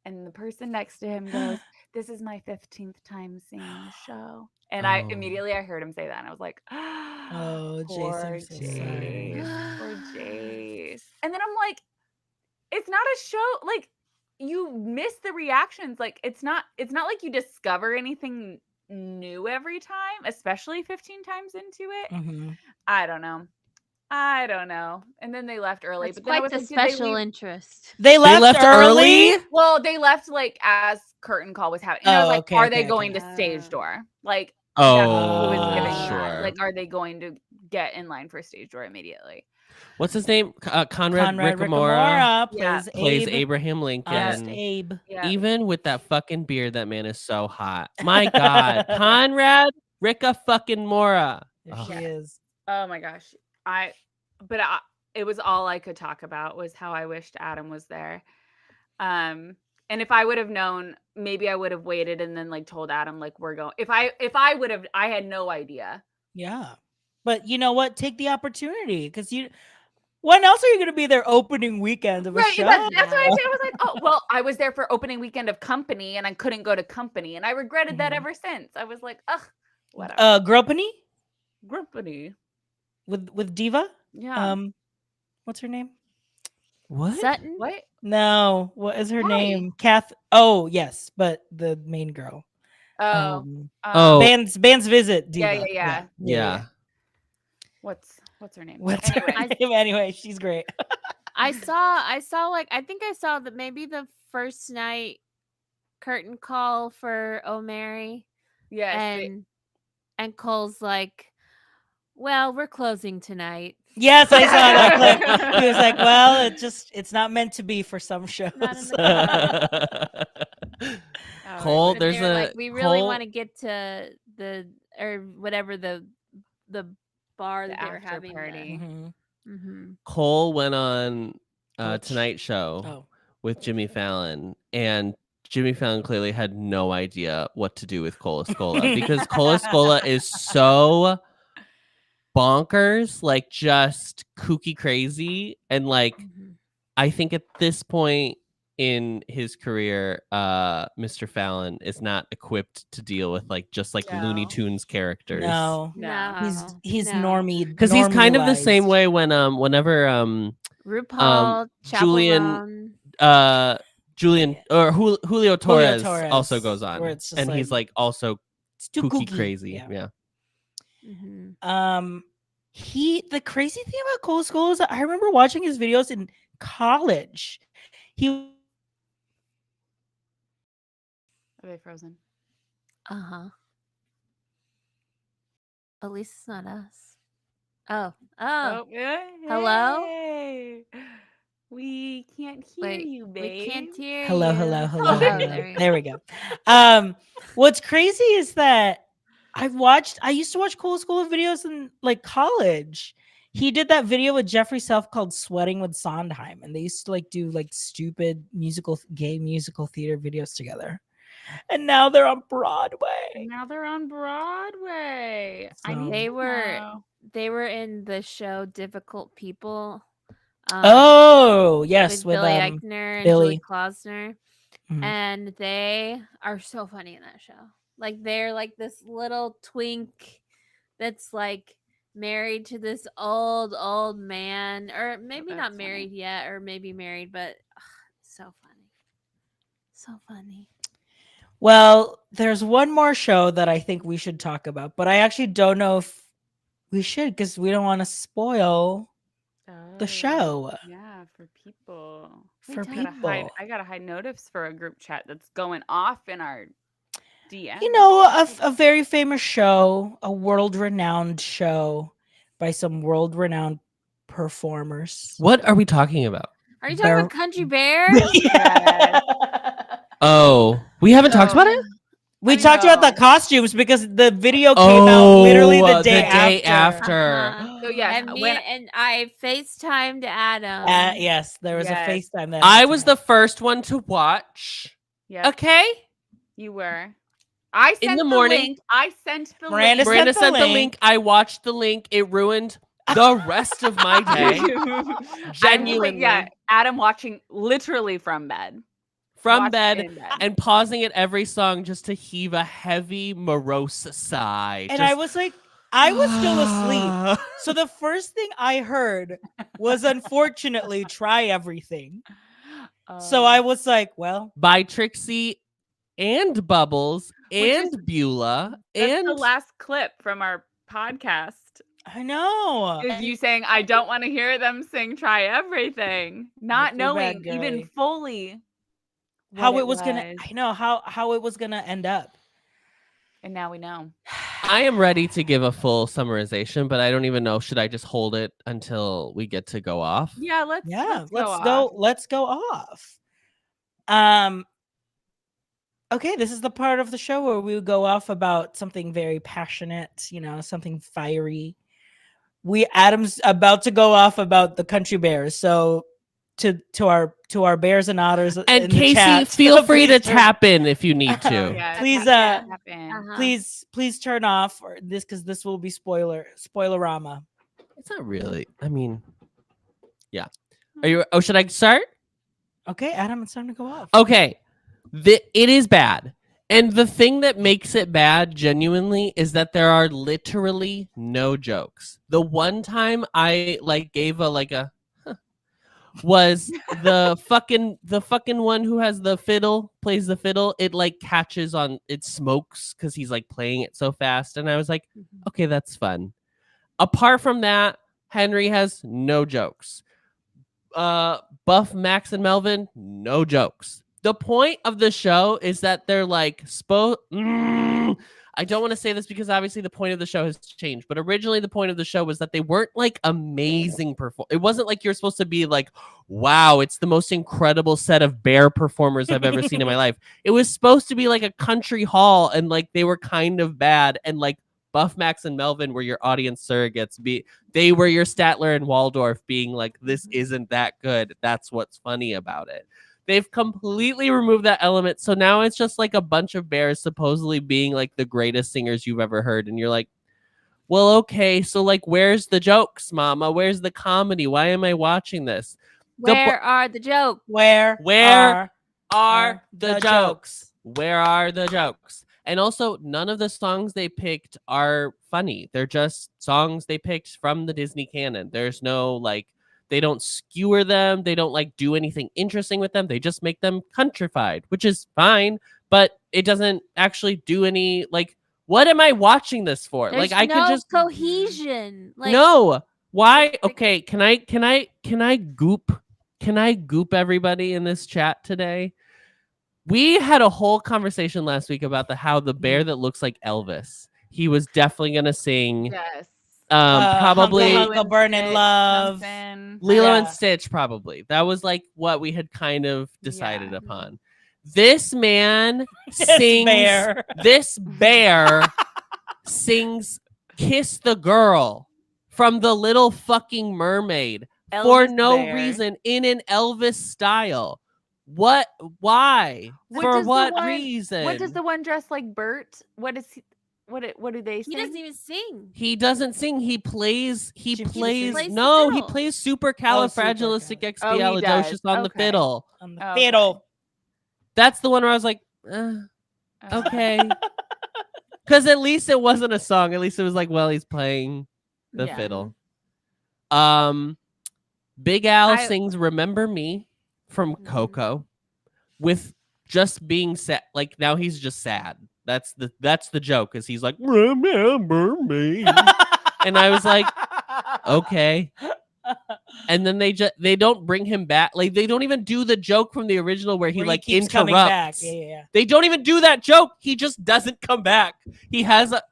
and the person next to him goes, this is my 15th time seeing the show. And I Oh. immediately I heard him say that, and I was like, Oh, poor Jace, I'm so sorry. Jace, poor Jace. And then I'm like, it's not a show. Like, you miss the reactions. Like, it's not like you discover anything new every time, especially 15 times into it. Mhm. I don't know. And then they left early. That's But then I quite was the like, did they special leave? interest. They left, early. Well, they left like as curtain call was happening. And I was Oh, like, okay, are okay, they going okay. to stage door? Like, Oh, that's what it was giving me. sure. Like, are they going to get in line for stage door immediately? What's his name? Conrad Conrad Rickamora Rickamora plays plays Abe. Abraham Honest Lincoln. Abe. Yeah. Even with that fucking beard, that man is so hot. My God, Conrad Ricka fucking Mora. There Ugh. she is. Oh my gosh. It was all I could talk about was how I wished Adam was there. And if I would have known, maybe I would have waited and then like told Adam like we're going. If I would have, I had no idea. Yeah. But you know what? Take the opportunity because when else are you going to be there opening weekend of a Right. show? That's what I said. I was like, oh well, I was there for opening weekend of Company and I couldn't go to Company, and I regretted that Mhm. ever since. I was like, ugh, whatever. Grumpany Company. with Diva. Yeah. What's her name? What? Sutton? What? No, what is her Why? name? Kath. Oh, yes, but the main girl. Oh. Oh. Band's visit. Diva. Yeah. What's her name? What's her Anyway. name? Anyway, she's great. I saw like I think I saw that maybe the first night curtain call for O'Mary, Yes. and Cole's like, well, we're closing tonight. Yes, I saw that clip. He was like, "Well, it's not meant to be for some shows." Not in the Cole, But there's they're a like, we really Cole- want to get to the or whatever the bar The that they were after having. party. Mhm. Cole went on Coach? Tonight Show Oh, with Jimmy Fallon, and Jimmy Fallon clearly had no idea what to do with Cole Escola because Cole Escola is so bonkers, like just kooky crazy, and like I think at this point in his career, Mr. Fallon is not equipped to deal with like just like Looney No. Tunes characters. no, No, he's no. normie Because he's kind of the same normalized. way when whenever RuPaul, Chappell Julian Roan. Julian or Julio Torres also Torres, goes on, where it's just and he's like also It's too kooky kooky. crazy. Yeah. The crazy thing about Cole School is that I remember watching his videos in college. He Are they frozen? At least it's not us. Oh. Hello? We can't hear Wait, you, babe. we can't hear hello, you. hello, hello, Oh, hello. there we There we go. What's crazy is that I used to watch Cole School videos in like college. He did that video with Jeffrey Self called "Sweating with Sondheim," and they used to like do like stupid gay musical theater videos together. And now they're on Broadway. Now they're on Broadway. I So- need They to were know. they were in the show Difficult People. Oh yes, with with Billy Eichner and Billy. Julie Klausner. Mhm. And they are so funny in that show. Like they're like this little twink that's like married to this old man, or maybe that's not funny. married yet, or maybe married, but so funny. Well, there's one more show that I think we should talk about, but I actually don't know if we should because we don't want to spoil the show Yeah, for people. for Gotta people. I got a high notice for a group chat that's going off in our DM. You know, a very famous show, a world-renowned show by some world-renowned performers. What are we talking about? Are you talking Bear- about Country Bear? Yeah. Oh, we haven't talked about it. We I mean, talked about the no. costumes because the video came out literally the day after. Uh-huh. So yes, And when and I FaceTimed Adam. Yes, there was Yes. a FaceTime that I was the first one to watch. yes, Okay. you were. I sent In the the morning, link. I sent the Miranda link. Miranda sent the sent the link. link. I watched the link. It ruined the rest of my day. I'm just like, Genuinely. yeah, Adam watching literally from bed. from Watched bed in bed. and pausing at every song just to heave a heavy, morose sigh. And I was like, I was still asleep. asleep. So the first thing I heard was unfortunately Try Everything. So I was like, well, By Trixie and Bubbles Which and is- Beulah That's and the last clip from our podcast. I know. Is you saying I don't want to hear them sing "Try Everything," not Too bad, knowing even girly. fully How what it was gonna I know how it was gonna end up. and now we know. I am ready to give a full summarization, but I don't even know. Should I just hold it until we get to go off? Yeah, let's Let's go off. Okay, this is the part of the show where we go off about something very passionate, something fiery. Adam's about to go off about the country bears. So to our bears and otters And in the Casey, chat, feel free to please turn- tap in if you need to. Yeah, Please, tap in. Uh-huh. please turn off this because this will be spoilerama. It's not really. I mean, yeah. Are you? Oh, should I start? Okay, Adam, it's time to go off. Okay. It is bad. And the thing that makes it bad, genuinely, is that there are literally no jokes. The one time I gave a was the fucking one who has the fiddle, plays the fiddle. It catches on, it smokes because he's playing it so fast. And I was like, okay, that's fun. Apart from that, Henry has no jokes. Buff, Max, and Melvin, no jokes. The point of the show is that they're I don't want to say this because obviously the point of the show has changed, but originally the point of the show was that they weren't amazing It wasn't like you're supposed to be wow, it's the most incredible set of bear performers I've ever seen in my life. It was supposed to be like a country hall, and they were kind of bad, and Buff, Max, and Melvin were your audience surrogates. They were your Statler and Waldorf being this isn't that good. That's what's funny about it. They've completely removed that element. So now it's just a bunch of bears supposedly being the greatest singers you've ever heard. And you're like, well, okay. So where's the jokes, mama? Where's the comedy? Why am I watching this? Where are the jokes? Where are the jokes? Where are the jokes? And also, none of the songs they picked are funny. They're just songs they picked from the Disney canon. There's no they don't skewer them. They don't do anything interesting with them. They just make them countrified, which is fine, but it doesn't actually do any what am I watching this for? There's I no could just cohesion. no. Why? Okay, can I goop everybody in this chat today? We had a whole conversation last week about how the bear that looks like Elvis, he was definitely gonna sing Yes. probably Hunka Burning Love. Lilo and Yeah. Stitch, probably. That was what we had kind of decided Yeah. upon. This man This sings bear. this bear sings Kiss the Girl from The Little Fucking Mermaid for Elvis no bear. reason in an Elvis style. What? Why? What For does the what one- reason? What does the one dressed like Bert? What is he? What do they He sing? doesn't even sing. He doesn't sing. He plays. He He plays. plays the No, he fiddle. plays supercalifragilisticexpialidocious Oh, he does. on the Okay. fiddle. On the Okay. fiddle. That's the one where I was like, okay. Because at least it wasn't a song. At least it was well, he's playing the Yeah. fiddle. Big Al sings "Remember Me" from Coco, with just being sad. Now he's just sad. That's the joke, is he's like, remember me. And I was like, okay. And then they don't bring him back. They don't even do the joke from the original where he Where he keeps coming interrupts. back. Yeah. They don't even do that joke. He just doesn't come back. He has a.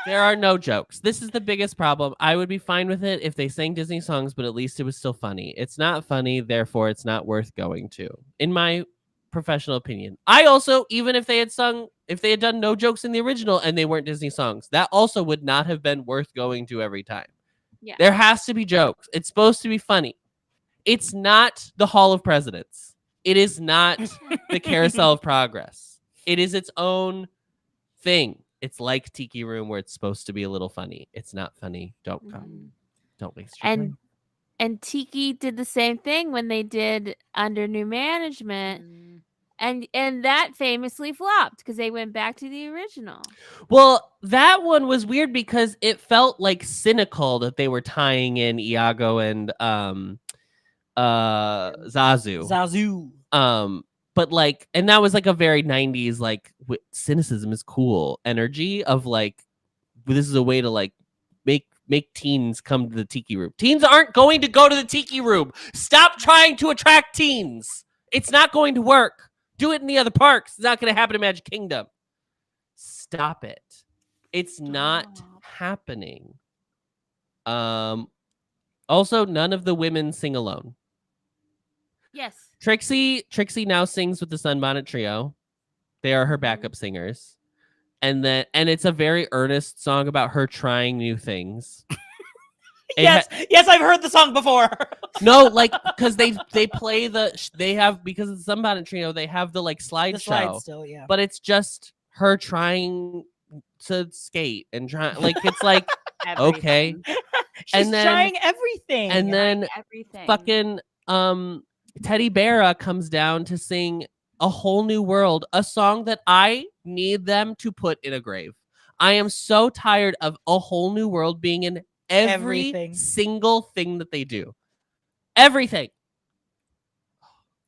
There are no jokes. This is the biggest problem. I would be fine with it if they sang Disney songs, but at least it was still funny. It's not funny, therefore it's not worth going to, in my professional opinion. I also, even if they had done no jokes in the original and they weren't Disney songs, that also would not have been worth going to every time. Yeah. There has to be jokes. It's supposed to be funny. It's not the Hall of Presidents. It is not the Carousel of Progress. It is its own thing. It's like Tiki Room, where it's supposed to be a little funny. It's not funny. Don't come. Don't waste your And time. And Tiki did the same thing when they did Under New Management. Mm. And that famously flopped because they went back to the original. Well, that one was weird because it felt like cynical that they were tying in Iago and Zazu. Zazu. But like, and that was like a very 90s like cynicism is cool energy of like, this is a way to like make teens come to the tiki room. Teens aren't going to go to the tiki room. Stop trying to attract teens. It's not going to work. Do it in the other parks. It's not going to happen in Magic Kingdom. Stop it. It's not happening. Also, none of the women sing alone. Yes. Trixie now sings with the Sunbonnet Trio. They are her backup singers. And it's a very earnest song about her trying new things. Yes, I've heard the song before. No, like because they play because of the Sunbonnet Trio, they have the like The slideshow. slide still, yeah. But it's just her trying to skate and trying like it's like okay. She's then- trying everything. And then Everything. fucking Teddy Berra comes down to sing A Whole New World, a song that I need them to put in a grave. I am so tired of A Whole New World being in every Everything. single thing that they do. Everything.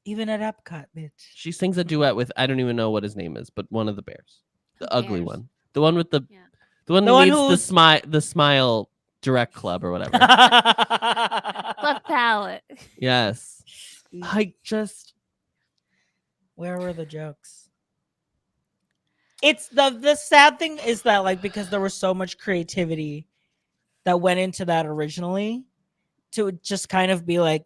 Even at Epcot, bitch. She sings a duet with I don't even know what his name is, but one of the bears. The Who ugly cares? one. The one with the Yeah. the one The that one leads who's- the smile direct club or whatever. Cleft palate. Yes. I just Where were the jokes? It's the sad thing is that like because there was so much creativity that went into that originally, to just kind of be like,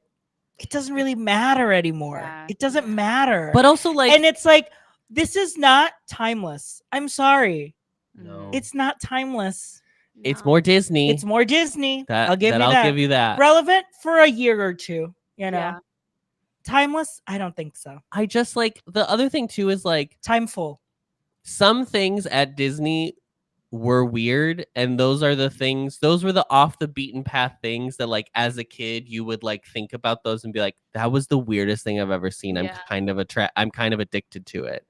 it doesn't really matter anymore. Yeah. It doesn't matter. but also like and it's like, this is not timeless. I'm sorry. no. It's not timeless. It's No. more Disney. It's more Disney. that I'll give you that. I'll give you that. Relevant for a year or two, you know. Yeah. Timeless? I don't think so. I just like the other thing too is like Timeful. some things at Disney were weird, and those were the off the beaten path things that like as a kid you would like think about those and be like, that was the weirdest thing I've ever seen. Yeah. I'm kind of addicted to it.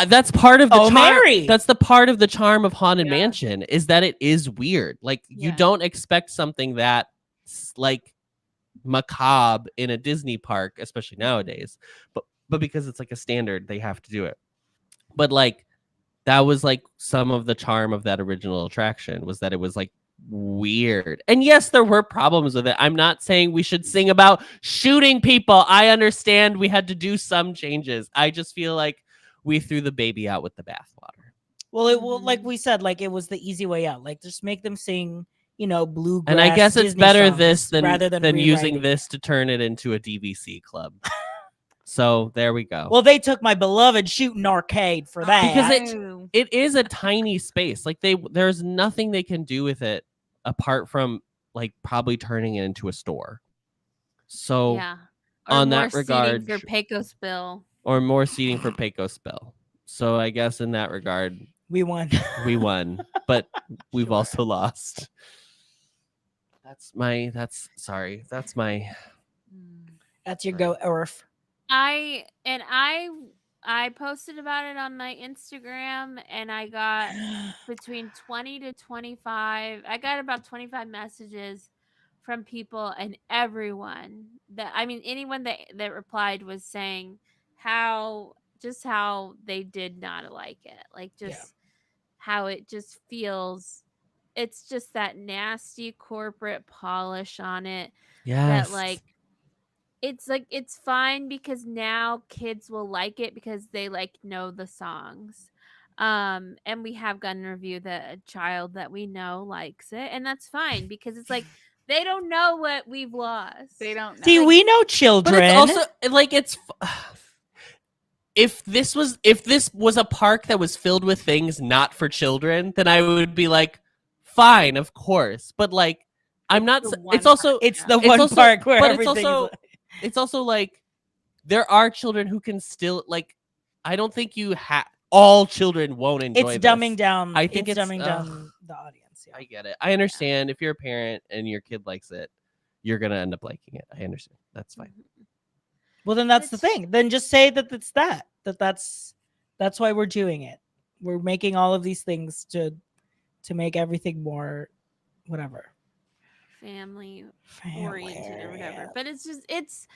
That's part of the Oh, charm. Mary! That's the part of the charm of Haunted Yeah. Mansion is that it is weird. Like you Yeah. don't expect something that like macabre in a Disney park, especially nowadays. But because it's like a standard, they have to do it. But like that was like some of the charm of that original attraction was that it was like weird. And yes, there were problems with it. I'm not saying we should sing about shooting people. I understand we had to do some changes. I just feel like we threw the baby out with the bathwater. Well, it will, like Mhm. we said, like it was the easy way out. Like just make them sing, you know, bluegrass. And I guess it's Disney better songs this than rather than using rewriting. this to turn it into a DVC club. So there we go. Well, they took my beloved shooting arcade for that. Because Oh. it is a tiny space. Like there's nothing they can do with it apart from like probably turning it into a store. So Yeah. Or on more that regard, seating for Pecos Bill. or more seating for Pecos Bill. So I guess in that regard, we won. we won, but we've Sure. also lost. That's my That's your go, Earth. I posted about it on my Instagram and I got between 20 to 25. I got about 25 messages from people, and everyone anyone that replied was saying how they did not like it. Like just how it just feels, it's just that nasty corporate polish on it. yes. That like it's fine because now kids will like it because they like know the songs. And we have gotten a review that a child that we know likes it, and that's fine because it's like they don't know what we've lost. They don't know. See, Like- we know But children. it's also like if this was a park that was filled with things not for children, then I would be like, fine, of course. But like, I'm not. the It's one also it's the it's one also- park where but it's everything also- is. it's also like there are children who can still like. I don't think all children won't enjoy. It's dumbing this. down. I think it's it's- dumbing down the audience. Yeah. I get it. I understand if you're a parent and your kid likes it. you're gonna end up liking it. I understand. That's fine. Well, then that's the It's- thing. Then just say that it's that's why we're doing it. We're making all of these things to make everything more whatever family family oriented or whatever. yeah. But it's just it's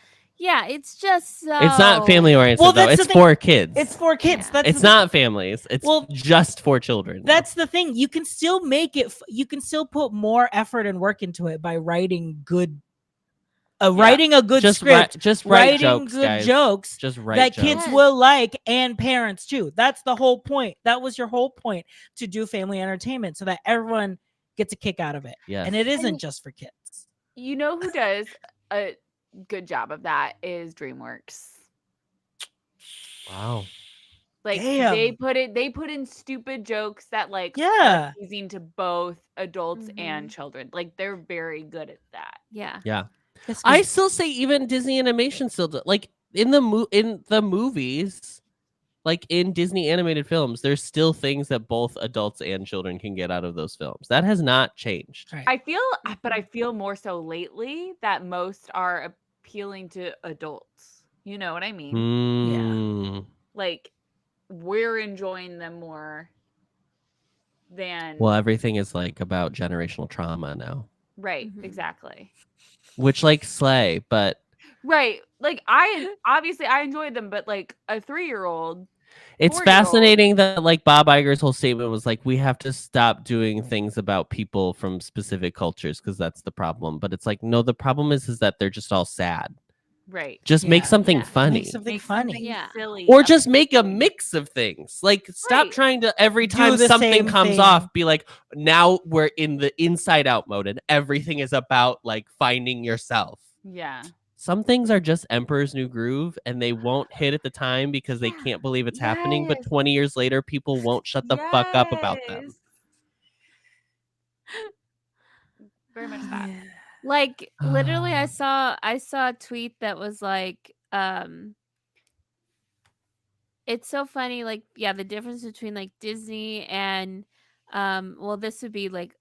just so It's not family oriented Well, though. that's the It's thing. for kids. It's for kids. Yeah. That's It's the not families. It's Well, just for children. That's the thing. You can still make it. You can still put more effort and work into it by writing good. Writing a good just script. just write writing jokes, good guys. jokes Just write that jokes. kids Yes. will like and parents too. That's the whole point. That was your whole point, to do family entertainment so that everyone gets a kick out of it. Yes. And it isn't And- just for kids. You know who does a good job of that is DreamWorks. Wow. Like Damn. they put in stupid jokes that like Yeah. are pleasing to both adults Mhm. and children. Like they're very good at that. yeah. Yeah. Yes, 'cause- I still say even Disney animation still like in the movies, like in Disney animated films, there's still things that both adults and children can get out of those films. That has not changed. Right. But I feel more so lately that most are appealing to adults. You know what I mean? Mm. Like we're enjoying them more than Well, everything is like about generational trauma now, right, Mhm. exactly. which like slay, but Right. Like obviously I enjoyed them, but like a 3-year-old it's 4-year-old. fascinating that like Bob Iger's whole statement was like, we have to stop doing things about people from specific cultures because that's the problem. But it's like, no, the problem is that they're just all sad. Right. Just make Yeah. soming Yeah. funny. Make something Make funny. something Yeah. silly. Or about just make a something. mix of things. Like stop Right. trying to every Do time the something same comes thing. off, be like, now we're in the inside out mode and everything is about like finding yourself. Yeah. Some things are just Emperor's New Groove and they won't hit at the time because they Yeah. can't believe it's happening. But Yes. 20 years later, people won't shut the fuck up about them. Yes. Very much that. Like literally I saw a tweet that was like it's so funny, like, yeah, the difference between like Disney and well, this would be like,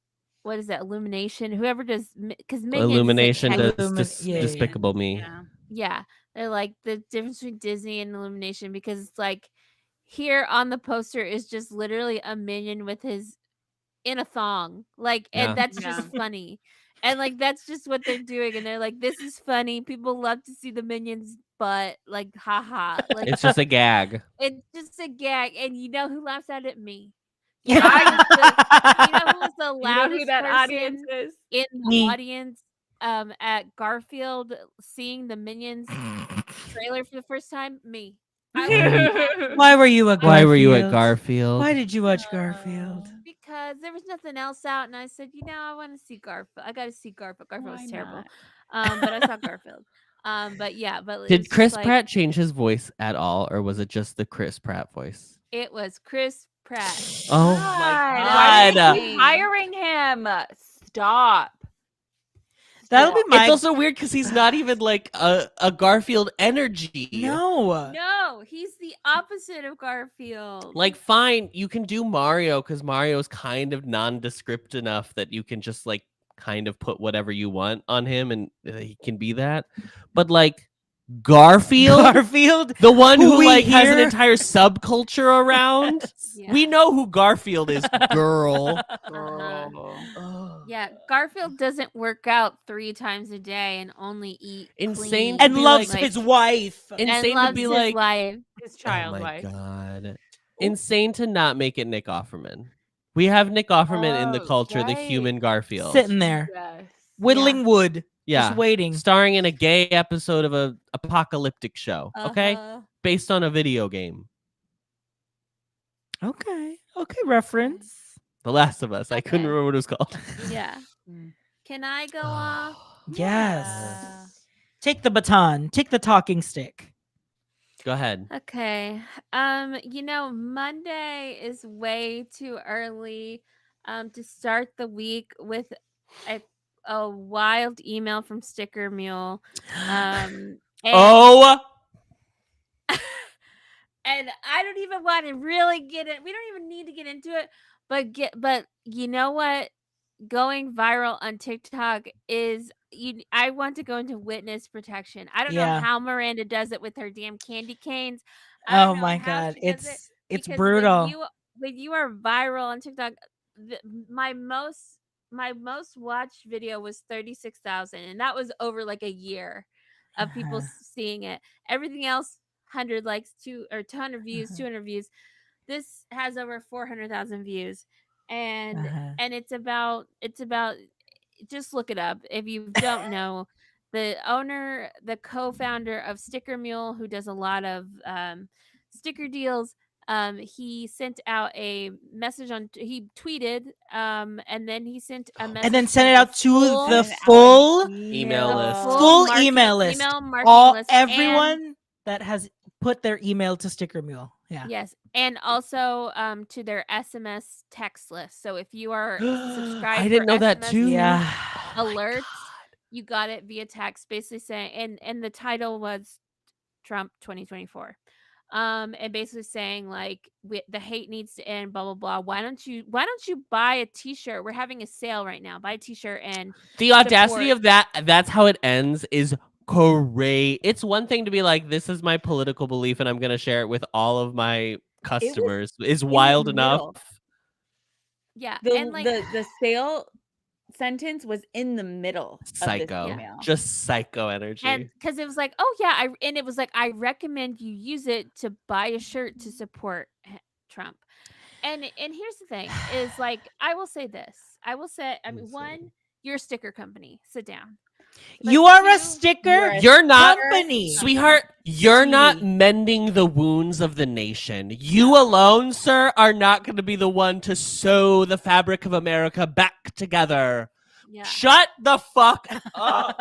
what is that, Illumination, whoever does, because Minions Illumination is like does Yeah, yeah, yeah. Despicable Me. Yeah. yeah, they're like the difference between Disney and Illumination, because it's like here on the poster is just literally a minion with his in a thong, like, and Yeah. that's Yeah. just funny, and like that's just what they're doing, and they're like, this is funny, people love to see the minions butt, like, haha, like It's just a gag. it's just a gag, and you know who laughs at it? Me. Yeah. You know who was the You know loudest who that person audience is? in the Me. audience at Garfield seeing the Minions trailer for the first time? Me. I was Why were you at Garfield? Why were you at Garfield? Why did you watch Garfield? because there was nothing else out, and I said, I want to see Garfield. I got to see Garfield. Garfield Why was terrible. not? But I saw Garfield. But yeah, but it was Did just Chris like, Pratt change his voice at all, or was it just the Chris Pratt voice? It was Chris Pratt. Oh Why do God. they keep hiring him? Stop. That'll be Stop. my It's also weird because he's not even like a Garfield energy. no. No, he's the opposite of Garfield. Like, fine, you can do Mario because Mario's kind of nondescript enough that you can just like kind of put whatever you want on him and he can be that. But like Garfield, Garfield. the one who who we like has an hear- entire subculture around. Yeah. We know who Garfield is, girl. Yeah, Garfield doesn't work out 3 times a day and only eat Insane clean, to And be loves like- his wife. and Insane to loves be his like, wife. His oh child my wife. God. Insane to not make it Nick Offerman. We have Nick Offerman in the Oh, culture, the right. human Garfield. Sitting there, Yes. whittling wood, Yeah. just waiting. Starring in a gay episode of a apocalyptic show. Okay? Uh-huh. Based on a video game. Okay. Okay. Reference. The Last of Us. I couldn't Okay. remember what it was called. Yeah. Mm. Can I go off? Yes. Yeah. Take the baton. Take the talking stick. Go ahead. Okay. Monday is way too early to start the week with a wild email from Sticker Mule. And, Oh, and I don't even want to really get it. We don't even need to get into it, but you know what? going viral on TikTok is I want to go into witness protection. I don't know Yeah. how Miranda does it with her damn candy canes. I don't Oh know my how god, she does it it's because brutal. when you are viral on TikTok, the, my most watched video was 36,000, and that was over like a year of people Uh-huh. seeing it. Everything else 100 likes, 200 views, Uh-huh. 200 views. This has over 400,000 views, and Uh-huh. it's about just look it up if you don't know. The co-founder of Sticker Mule, who does a lot of sticker deals, he sent out a message he tweeted, and then he sent a And then message send to it the out to Sent the it out an Email list. full email list. email marketing All list, and everyone that has put their email to Sticker Mule. Yeah. yes, and also to their SMS text list. So if you are subscribed I didn't for know that SMS too. Yeah. Oh my alerts, God. you got it via text, basically saying, and the title was Trump 2024. And basically saying like the hate needs to end, blah blah blah. Why don't you buy a t-shirt? We're having a sale right now. Buy a t-shirt and The audacity support. of that's how it ends is great. It's one thing to be like, this is my political belief and I'm going to share it with all of my customers. Is wild enough. middle. Yeah, The and like the sale sentence was in the middle of Psycho. this email. Just psycho energy. and because it was like, oh yeah, and it was like, I recommend you use it to buy a shirt to support Trump. And here's the thing is like, I will say this. I will say, I mean, one, you're a sticker company. Sit down. But You are a two, sticker You're not, company. sweetheart, you're not Sweetie. mending the wounds of the nation. You alone, sir, are not going to be the one to sew the fabric of America back together. yeah. Shut the fuck up.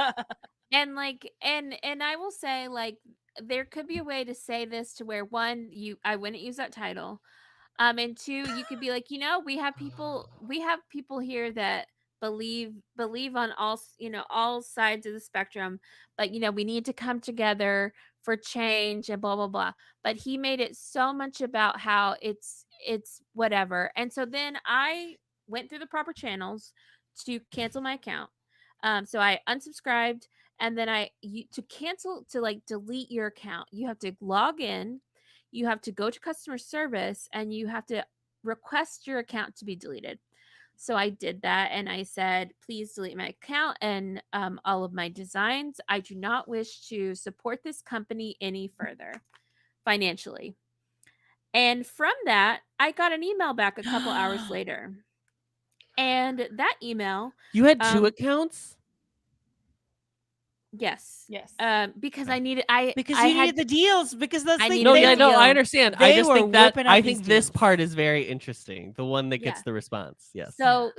And like, and I will say, like, there could be a way to say this to where, one, I wouldn't use that title. And two, you could be like, we have people here that believe on all sides of the spectrum, but we need to come together for change and blah blah blah. But he made it so much about how it's whatever. And so then I went through the proper channels to cancel my account. So I unsubscribed, and then to cancel, to like delete your account, you have to log in, you have to go to customer service, and you have to request your account to be deleted. So I did that, and I said, please delete my account and all of my designs. I do not wish to support this company any further financially. And from that, I got an email back a couple hours later. And that email, You had two accounts? yes, Yes. because Okay. I needed, because I you had needed the deals. Because that's I the needed No, the yeah, no, deal. I understand. I They just were think that whipping out I think these this deals. part is very interesting. The one that gets Yeah. the response. Yes. So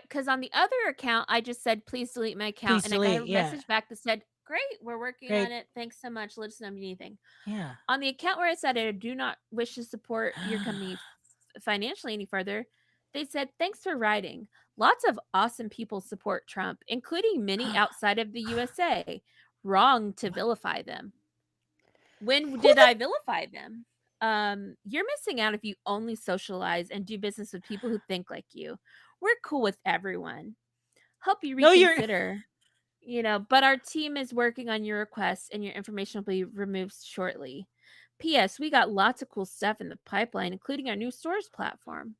because on the other account, I just said, please delete my account. Please And I got a delete, yeah. message back that said, great, we're working Great. on it. Thanks so much. Let us know if you need anything. Yeah. On the account where I said I do not wish to support your company financially any further, they said, thanks for writing. Lots of awesome people support Trump, including many outside of the USA. Wrong to vilify them. When did I vilify them? You're missing out if you only socialize and do business with people who think like you. We're cool with everyone. Hope you No, you're- reconsider. But our team is working on your request, and your information will be removed shortly. P.S. We got lots of cool stuff in the pipeline, including our new stores platform.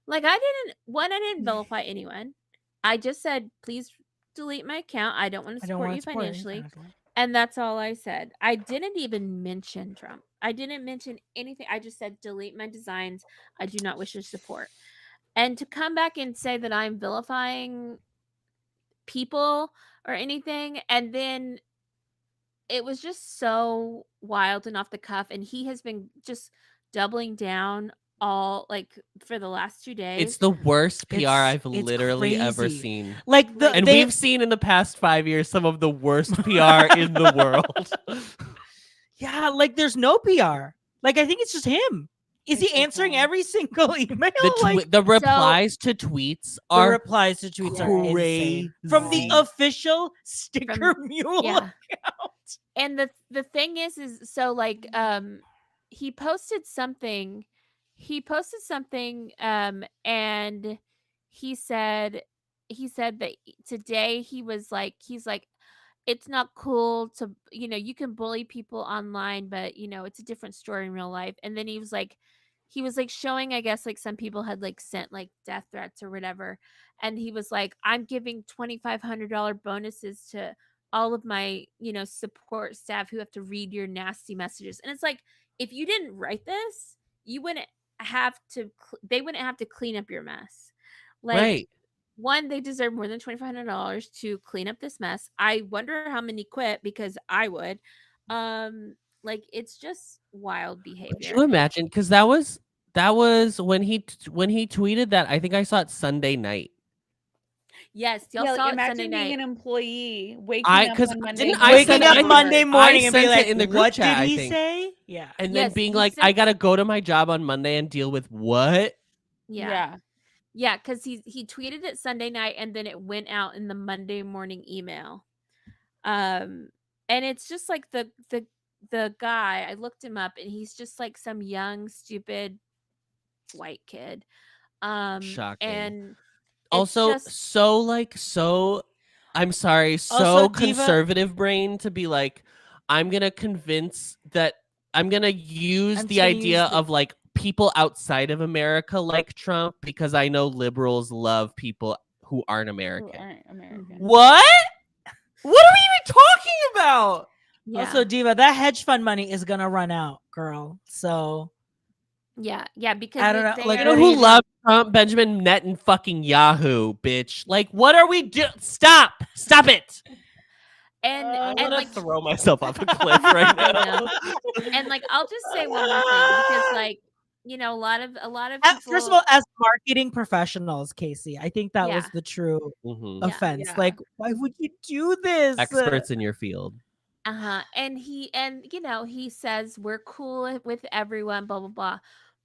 Like, I didn't vilify anyone. I just said, please delete my account. I don't want to I don't support want you to support it. financially. And that's all I said. I didn't even mention Trump. I didn't mention anything. I just said, delete my designs. I do not wish to support. And to come back and say that I'm vilifying people or anything, and then it was just so wild and off the cuff. And he has been just doubling down all, like, for the last 2 days. It's the worst PR I've it's literally ever crazy. seen. Like And we've seen in the past 5 years some of the worst PR in the world. Yeah, like there's no PR. Like I think it's just him. Is he answering every single email? The replies to tweets the are replies to tweets are insane. From the crazy. official Sticker Mule yeah. account. And the thing is so, like, he posted something and he said, he said that today he's like, it's not cool to, you can bully people online, but it's a different story in real life. And then he was like showing, I guess, like some people had like sent like death threats or whatever. And he was like, I'm giving $2,500 bonuses to all of my, support staff who have to read your nasty messages. And it's like, if you didn't write this, you wouldn't have to, they wouldn't have to clean up your mess. Like, Right. one, they deserve more than $2,500 to clean up this mess. I wonder how many quit, because I would. Like, it's just wild Could behavior. you imagine? Because that was when he tweeted that. I think I saw it Sunday night. Yes, y'all Yeah, like, saw it imagine Sunday being night. an employee waking I up because on Monday didn't morning. I Waking send up it? Monday morning I and be sent like, it in the group what chat, did I he think. say? Yeah. And Yes, then being you like, sent- I gotta go to my job on Monday and deal with what? Yeah. Yeah, because he tweeted it Sunday night, and then it went out in the Monday morning email. And it's just like the guy, I looked him up, and he's just like some young, stupid white kid. Shocking. And it's Also, just so I'm sorry, Also, so Diva- conservative brain to be like, I'm gonna use I'm the just gonna idea use the- of like people outside of America like Trump because I know liberals love people who aren't Who American. aren't American. What? What are we even talking about? yeah. Also, Diva, that hedge fund money is gonna run out, girl. So Yeah, because I don't know, they like, You are, know what do who you do? loves Trump? Benjamin Net and fucking Yahoo, bitch. Like, what are we doing? Stop it. and I and want to like throw myself off a cliff right I now. know. And like, I'll just say one more thing, because like, a lot of people, First of all, as marketing professionals, Casey, I think that was Yeah. the true Mhm. Yeah. offense. Yeah. Like, why would you do this? Experts in your field. and he says we're cool with everyone, blah blah blah.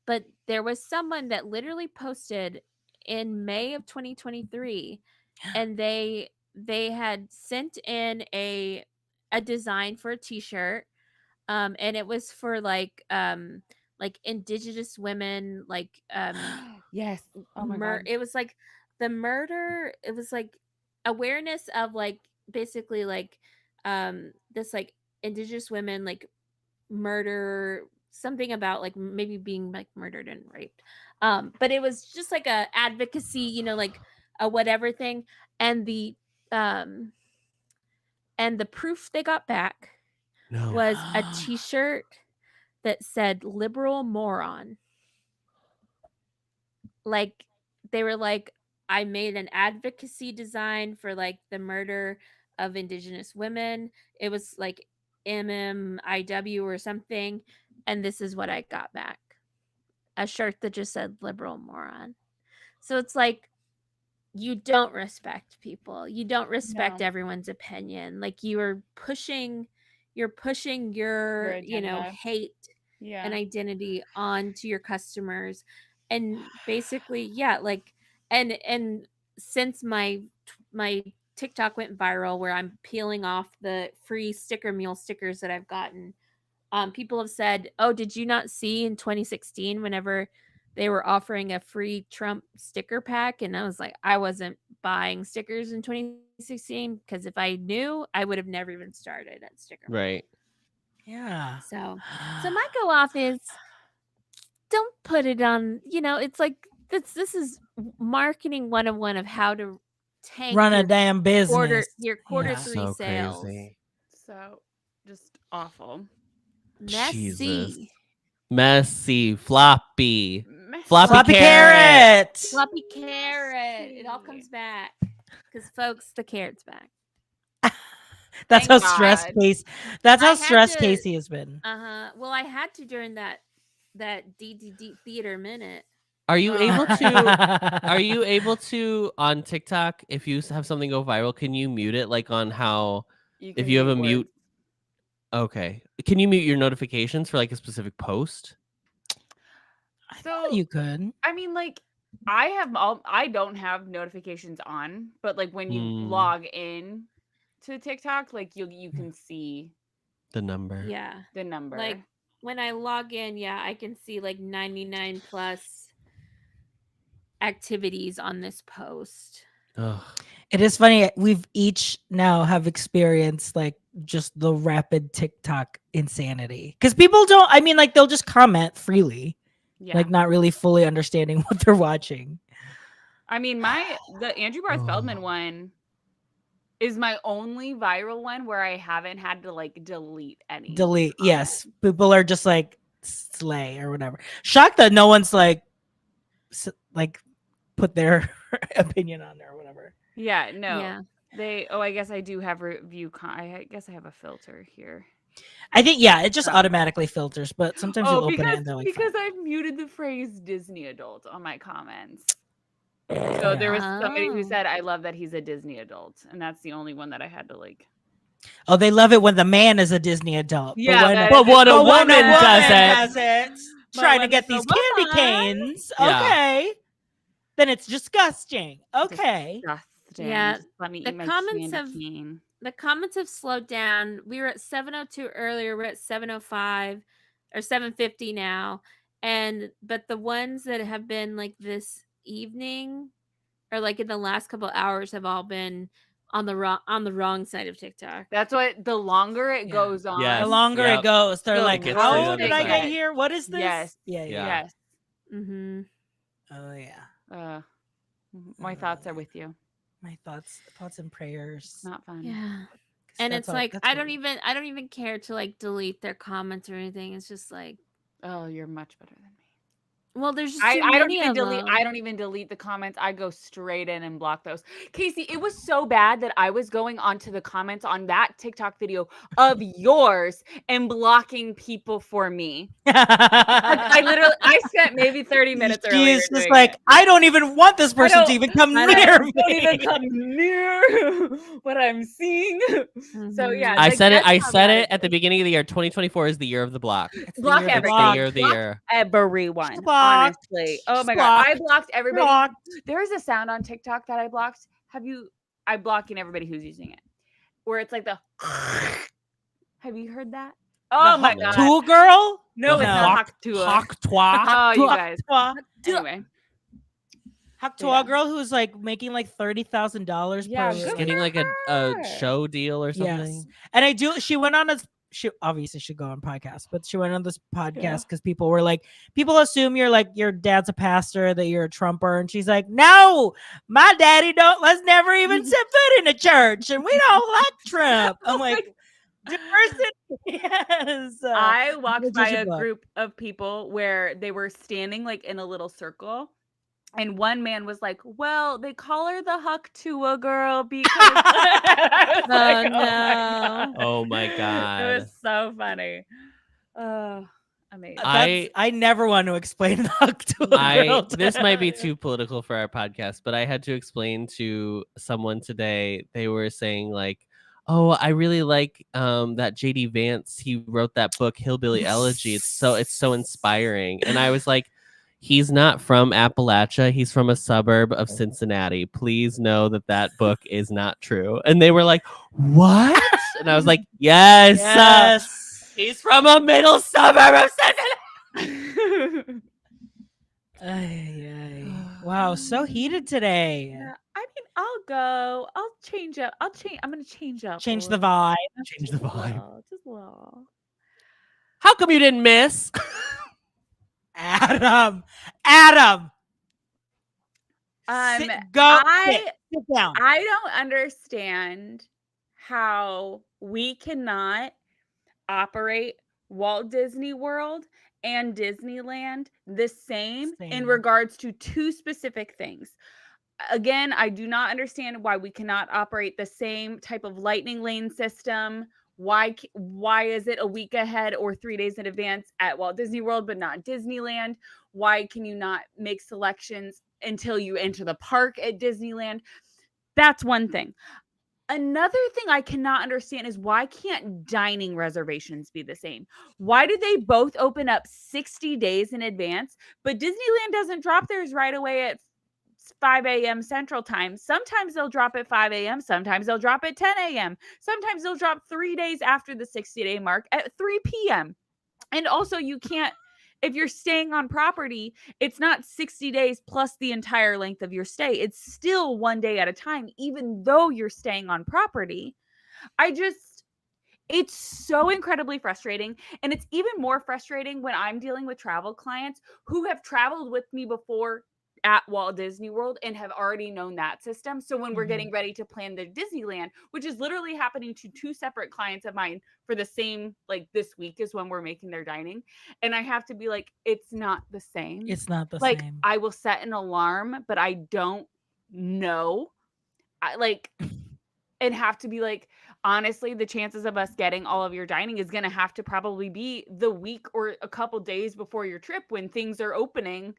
But there was someone that literally posted in May of 2023, and they had sent in a design for a t-shirt, and it was for like indigenous women, like Yes. Oh my god. it was like the murder, it was like awareness of like basically like this like indigenous women like murder, something about like maybe being like murdered and raped, but it was just like a advocacy, like a whatever thing. And um the proof they got back No. was a t-shirt that said liberal moron. Like, they were like, I made an advocacy design for like the murder of indigenous women. It was like MMIW or something, and this is what I got back. A shirt that just said liberal moron. So it's like, you don't respect people. You don't respect No. everyone's opinion. Like, you're pushing your agenda. hate Yeah. and identity onto your customers. And basically, yeah, like, and since my TikTok went viral, where I'm peeling off the free sticker mule stickers that I've gotten, people have said, oh, did you not see in 2016 whenever they were offering a free Trump sticker pack? And I was like, I wasn't buying stickers in 2016, because if I knew, I would have never even started at sticker Mule. Right. Yeah. So my go off is, don't put it on. It's like, this is marketing 101 of how to tank Run a your damn business. quarter Yeah. three So sales. crazy. So just awful. Jesus. Messy. Messy, floppy. Messy. Floppy carrot. Floppy carrot. It all comes back. Because, folks, the carrot's back. That's how Thank stressed God. Casey. That's I how had stressed to- Casey has been. Well, I had to during that DDD theater minute. Are you Oh. able to are you able to on TikTok, if you have something go viral, can you mute it like on how You if can you have a words. mute? Okay. Can you mute your notifications for like a specific post? I So thought you could. I mean, like, I don't have notifications on, but like when you Hmm. log in to TikTok, like you can see The number. Yeah. the number. Like, when I log in, yeah, I can see like 99 plus activities on this post. Ugh. It is funny. We've each now have experienced like just the rapid TikTok insanity because people don't. I mean, like they'll just comment freely, Yeah. like not really fully understanding what they're watching. I mean, the Andrew Barth Feldman one is my only viral one where I haven't had to like delete any. Delete. comment. Yes, people are just like slay or whatever. Shocked that no one's like put their opinion on there or whatever. Yeah, no. Yeah. I guess I do have review. I guess I have a filter here. I think it just automatically filters, but sometimes you'll open it and they're like because fine. I've muted the phrase Disney adult on my comments. So there was somebody who Oh. said, "I love that he's a Disney adult," and that's the only one that I had to like. Oh, they love it when the man is a Disney adult. Yeah, But when a woman does does it, it, But trying to when get it's a these candy woman- canes. Yeah. Okay. Then it's disgusting. Okay. Disgusting. Yeah, Just let me the eat my comments candy have- cane. The comments have slowed down. We were at 7:02 earlier. We're at 7:05 or 7:50 now. But the ones that have been like this evening or like in the last couple hours have all been on the wrong side of TikTok. That's what. The longer it Yeah. goes on, Yes. The longer Yep. it goes, they're The like, worse how it did I gets. get here? What is this? Yes. Yeah. yes. Mm-hmm. Oh yeah. My thoughts are with you. My thoughts and prayers. Not fun. Yeah. 'Cause And that's it's all- like that's I what don't we- even care to like delete their comments or anything. It's just like, Oh, you're much better than me. well, there's just I too don't many even of delete. them. I don't even delete the comments. I go straight in and block those. Casey, it was so bad that I was going onto the comments on that TikTok video of yours and blocking people for me. I spent maybe 30 minutes She earlier is just doing like, it. I don't even want this person to don't- even come I near don't- me. Don't even come near what I'm seeing. So Mhm. yeah, I like, said it. that's I how said bad it at the beginning of the year. 2024 is the year of the block. It's the Block year of the everything. It's the block. year of the Block year. everyone. blocked. Honestly. Oh She's my god. I blocked. blocked everybody. Blocked. There is a sound on TikTok that I blocked. I'm blocking everybody who's using it. Where it's like the have you heard that? Oh my god. Tool girl? No, The it's not Hawk- Haktua. Hawk twa. Oh, you guys. Anyway. Anyway. Haktua girl who's like making like $30,000 Yeah, per. good She's for getting like a her. show deal or something. Yes. And she went on she obviously should go on podcast, but she went on this podcast because people were like, people assume you're like your dad's a pastor, that you're a Trumper, and she's like, no, my daddy was never even set foot in a church, and we don't like Trump. I'm like, diversity. Yes. I walked Which by is a a book. group of people where they were standing like in a little circle. And one man was like, well, they call her the Haktua girl because I was like, Oh, no. Oh my It god. was so funny. Oh, amazing. I never want to explain the Haktua girl. This might be too political for our podcast, but I had to explain to someone today. They were saying like, "Oh, I really like that JD Vance. He wrote that book Hillbilly Elegy. It's so inspiring." And I was like, "He's not from Appalachia. He's from a suburb of Cincinnati. Please know that book is not true." And they were like, "What?" And I was like, "Yes, Yes. he's from a middle suburb of Cincinnati." Ay, ay. Wow, so heated today. Yeah, I mean, I'll go. I'll change up. I'm going to change up. Change a the little. vibe. Change the vibe. Just a little. How come you didn't miss? Adam. Um, Go. I- Sit down. I don't understand how we cannot operate Walt Disney World and Disneyland the same in Same. regards to two specific things. Again, I do not understand why we cannot operate the same type of lightning lane system. Why is it a week ahead or 3 days in advance at Walt Disney World but not Disneyland? Why can you not make selections until you enter the park at Disneyland? That's one thing. Another thing I cannot understand is why can't dining reservations be the same? Why do they both open up 60 days in advance, but Disneyland doesn't drop theirs right away at 5 a.m. Central Time? Sometimes they'll drop at 5 a.m. Sometimes they'll drop at 10 a.m. Sometimes they'll drop 3 days after the 60-day mark at 3 p.m. And also you can't if you're staying on property, it's not 60 days plus the entire length of your stay. It's still 1 day at a time, even though you're staying on property. It's so incredibly frustrating. And it's even more frustrating when I'm dealing with travel clients who have traveled with me before at Walt Disney World and have already known that system. So when we're getting ready to plan the Disneyland, which is literally happening to 2 separate clients of mine for the same, like this week is when we're making their dining. And I have to be like, it's not the same. It's not the Like, same. I will set an alarm, but I don't know. And have to be like, honestly, the chances of us getting all of your dining is going to have to probably be the week or a couple days before your trip when things are opening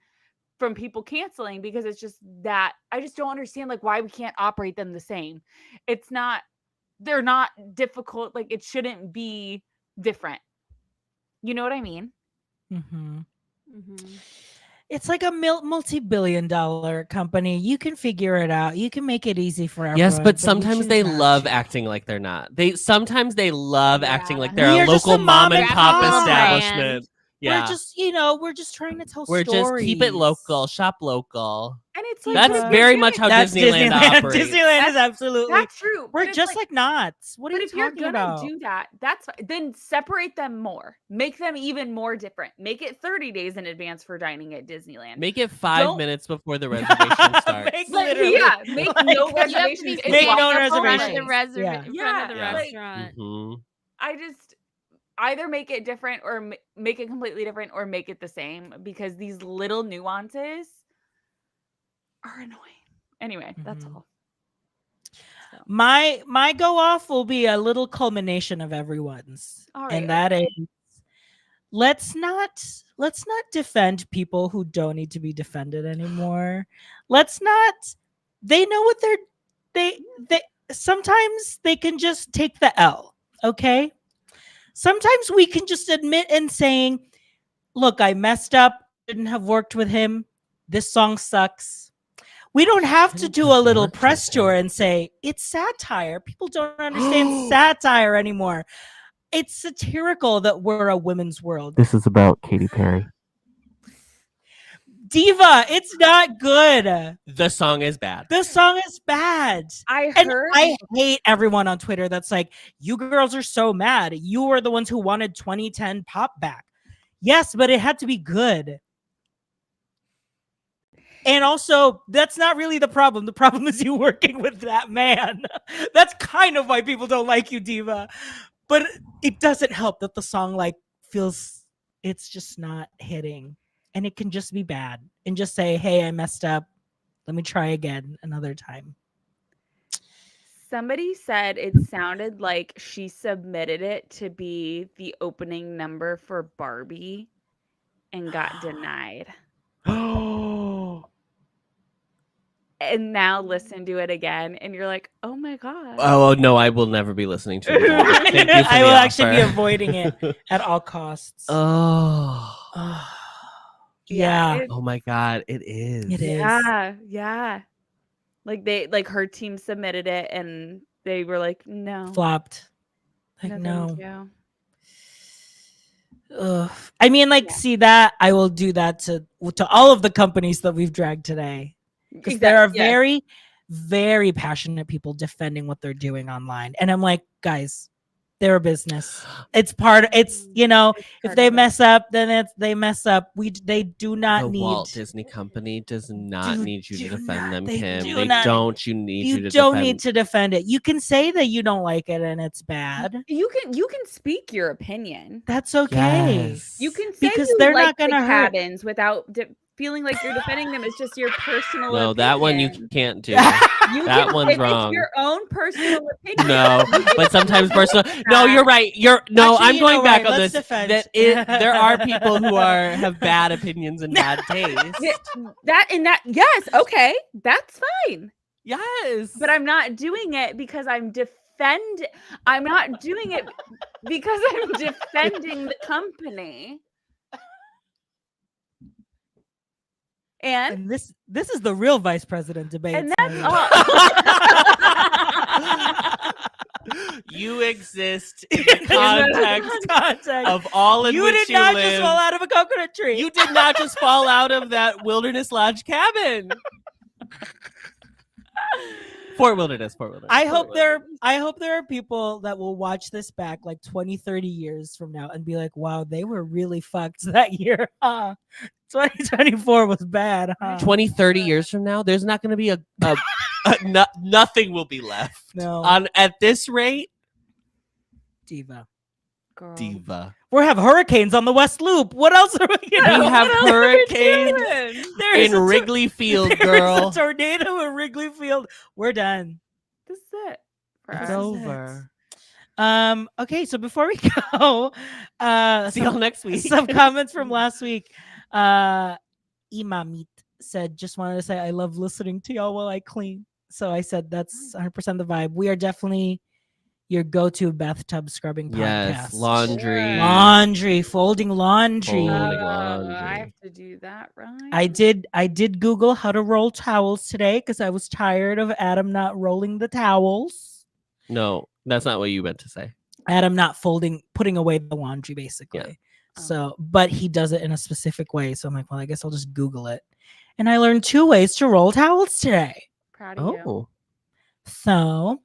from people canceling, because it's just that I just don't understand like why we can't operate them the same. They're not difficult. Like, it shouldn't be different. You know what I mean? Mm-hmm. Mhm. It's like a multi-billion-dollar company. You can figure it out. You can make it easy for everyone. Yes, but you sometimes choose they not love to. acting like they're not. Sometimes they love acting like they're We a are just local a mom mom and and pop pop. establishment. Yeah. We're just trying to tell We're stories. just keep it local, shop local. And it's like, That's but if very you're much how That's Disneyland operates. Disneyland is absolutely. that's true. We're But it's just like knots. What are but you if you're talking gonna about? do that, that's then separate them more. Make them even more different. Make it 30 days in advance for dining at Disneyland. Make it 5 Don't- minutes before the reservation starts. Make Like, literally, yeah, make like, no you You have to reservations. be It's Make standing no in front of reservations. the Yeah. front of Yeah, the like- restaurant. Mhm. I just either make it different or make it completely different or make it the same, because these little nuances are annoying. Anyway, that's Mhm. all. So, My go off will be a little culmination of everyone's, all right. and that is let's not defend people who don't need to be defended anymore. Let's not. They know what they sometimes they can just take the L. Okay. Sometimes we can just admit and saying, "Look, I messed up. Shouldn't have worked with him. This song sucks." We don't have to Shouldn't do have a little worked press with him. tour and say it's satire. People don't understand satire anymore. It's satirical that we're a women's world. This is about Katy Perry. Diva, it's not good. The song is bad. The song is bad. I And heard I hate everyone on Twitter that's like, you girls are so mad. You were the ones who wanted 2010 pop back. Yes, but it had to be good. And also, that's not really the problem. The problem is you working with that man. That's kind of why people don't like you, Diva. But it doesn't help that the song like feels it's just not hitting. And it can just be bad. And just say, hey, I messed up. Let me try again another time. somebody said it sounded like she submitted it to be the opening number for Barbie and got denied. Oh, And now listen to it again, and you're like, oh my God. no, I will never be listening to it. again. Thank you for I the will actually be offer. avoiding it at all costs. Oh. Yeah, it's- Oh my God, it is. it is. Yeah. Like her team submitted it and they were like, no. Flopped. Like, no. Thank you. Ugh. I mean, like, Yeah. see that I will do that to all of the companies that we've dragged today, because there are Exactly, yes. very, very passionate people defending what they're doing online, and I'm like, guys, they're a business. It's part. It's It's if part they of it. mess up, then they mess up. They do not The need. Walt Disney Company does not need you to do defend not- them, they Kim. do They not- don't. You need You to don't defend. need to defend it. You can say that you don't like it and it's bad. You can speak your opinion. That's okay. Yes. You can say Because you they're like not gonna the hurt. cabins without feeling like you're defending them. It's just your personal No, that one you opinion. can't do. You that can- one's it's wrong. your own personal opinion. No, but sometimes personal. No, you're right. Actually, I'm you going know back what? on Let's this. defend. There are people who have bad opinions and bad taste. Yes, okay, that's fine. Yes, But I'm not doing it because I'm not doing it because I'm defending the company. And And this is the real vice president debate. and that's so- all. You exist in the context Context. of all in You which did you not live. just fall out of a coconut tree. You did not just fall out of that Wilderness Lodge cabin. Fort Wilderness. I hope there are people that will watch this back like 20, 30 years from now and be like, wow, they were really fucked that year. 2024 was bad, huh? 20, 30 years from now, there's not going to be nothing will be left. No. At this rate, Diva. Girl. diva. We have hurricanes on the West Loop. What else are we We gonna have hurricanes There's in Wrigley Field, There's girl. a tornado in Wrigley Field. We're done. This is it. For This It's us. is over. Okay, so before we go, See y'all next week. some comments from last week. Imamit said, just wanted to say I love listening to y'all while I clean. So I said that's 100% the vibe. We are definitely your go-to bathtub scrubbing podcast. Yes, laundry. Folding laundry. Folding I laundry. have to do that, right? I did Google how to roll towels today because I was tired of Adam not rolling the towels. No, that's not what you meant to say. Adam not putting away the laundry, basically. Yeah. So, but he does it in a specific way. So I'm like, well, I guess I'll just Google it. And I learned 2 ways to roll towels today. Proud of you. Oh, So,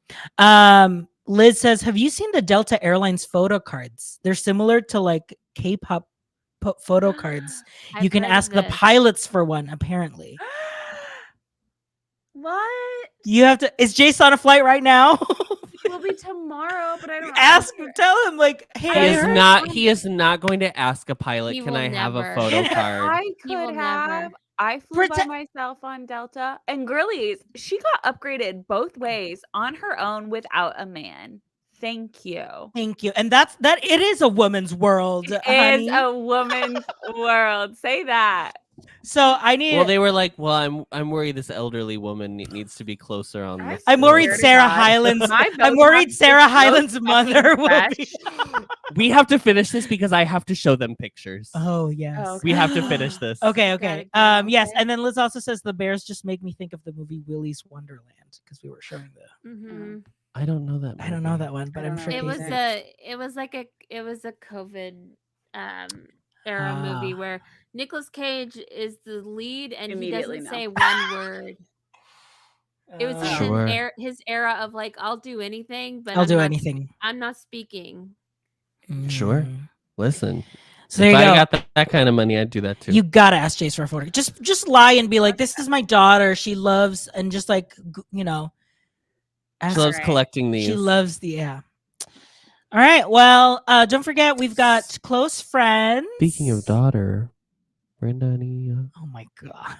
Liz says, have you seen the Delta Airlines photo cards? They're similar to like K-pop photo cards. You I've can heard of ask the this. pilots for one, apparently. What? You have to. Is Jace on a flight right now? Will be tomorrow, but I don't Ask him. Tell him like, hey, he I is heard- not. He is not going to ask a pilot. He Can will I have a never. photo Can card? I He will could never. have. I flew by Protect- myself on Delta, and Girlies, she got upgraded both ways on her own without a man. Thank you. Thank you. And that it is a woman's world, honey. It's a woman's world. Say that. So I need. Well, they were like, "Well, I'm worried this elderly woman needs to be closer on this." I'm worried Swear to Sarah God. Hyland's. My I'm Botox worried is Sarah so Hyland's fucking mother will be. fresh. We have to finish this because I have to show them pictures. Oh yes. Oh, We have to finish this. Okay. You Okay. gotta go, Yes. okay. And then Liz also says the bears just make me think of the movie Willy's Wonderland because we were showing the. Mhm. I don't know that. I don't know movie. that one, but I I'm don't sure know It Okay, was Casey- thanks. it was a COVID era movie Ah. where Nicolas Cage is the lead and he Immediately doesn't no. say one word. It was Uh, Sure. his era of like I'll do anything, but I'll I'm do not- anything. I'm not speaking. Sure. Mm. Listen, So there if you I go. got that kind of money, I'd do that too. You gotta ask Jace for a photo. Just lie and be like, "This is my daughter. She loves," and just like ask She loves Right. collecting these. She loves the yeah. All right. Well, don't forget we've got close friends. Speaking of daughter, Miranda, Oh my god.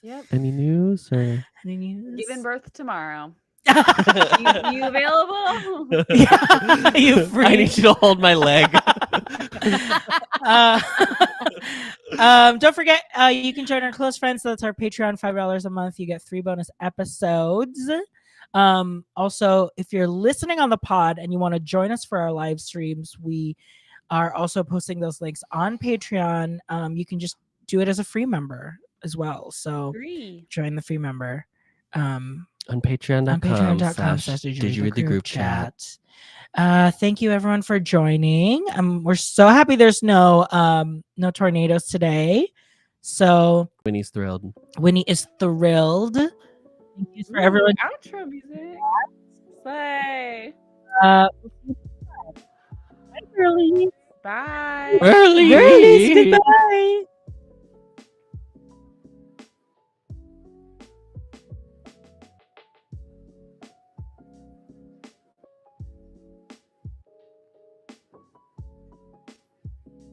Yep. any news or? Any news? Giving birth tomorrow. yeah. You available? You free? I need you to hold my leg. Uh, don't forget, you can join our close friends. So that's our Patreon, $5 a month. You get 3 bonus episodes. Also, if you're listening on the pod and you want to join us for our live streams, we are also posting those links on Patreon. You can just do it as a free member as well. So Three. join the free member. On On patreon.com patreon.com slash did you read the group chat. Thank you everyone for joining. We're so happy there's no tornadoes today. So Winnie's thrilled. Winnie is thrilled. Thank you for everyone. Outro music. Slay. Bye, girlies. Bye. Early. Girlies, goodbye.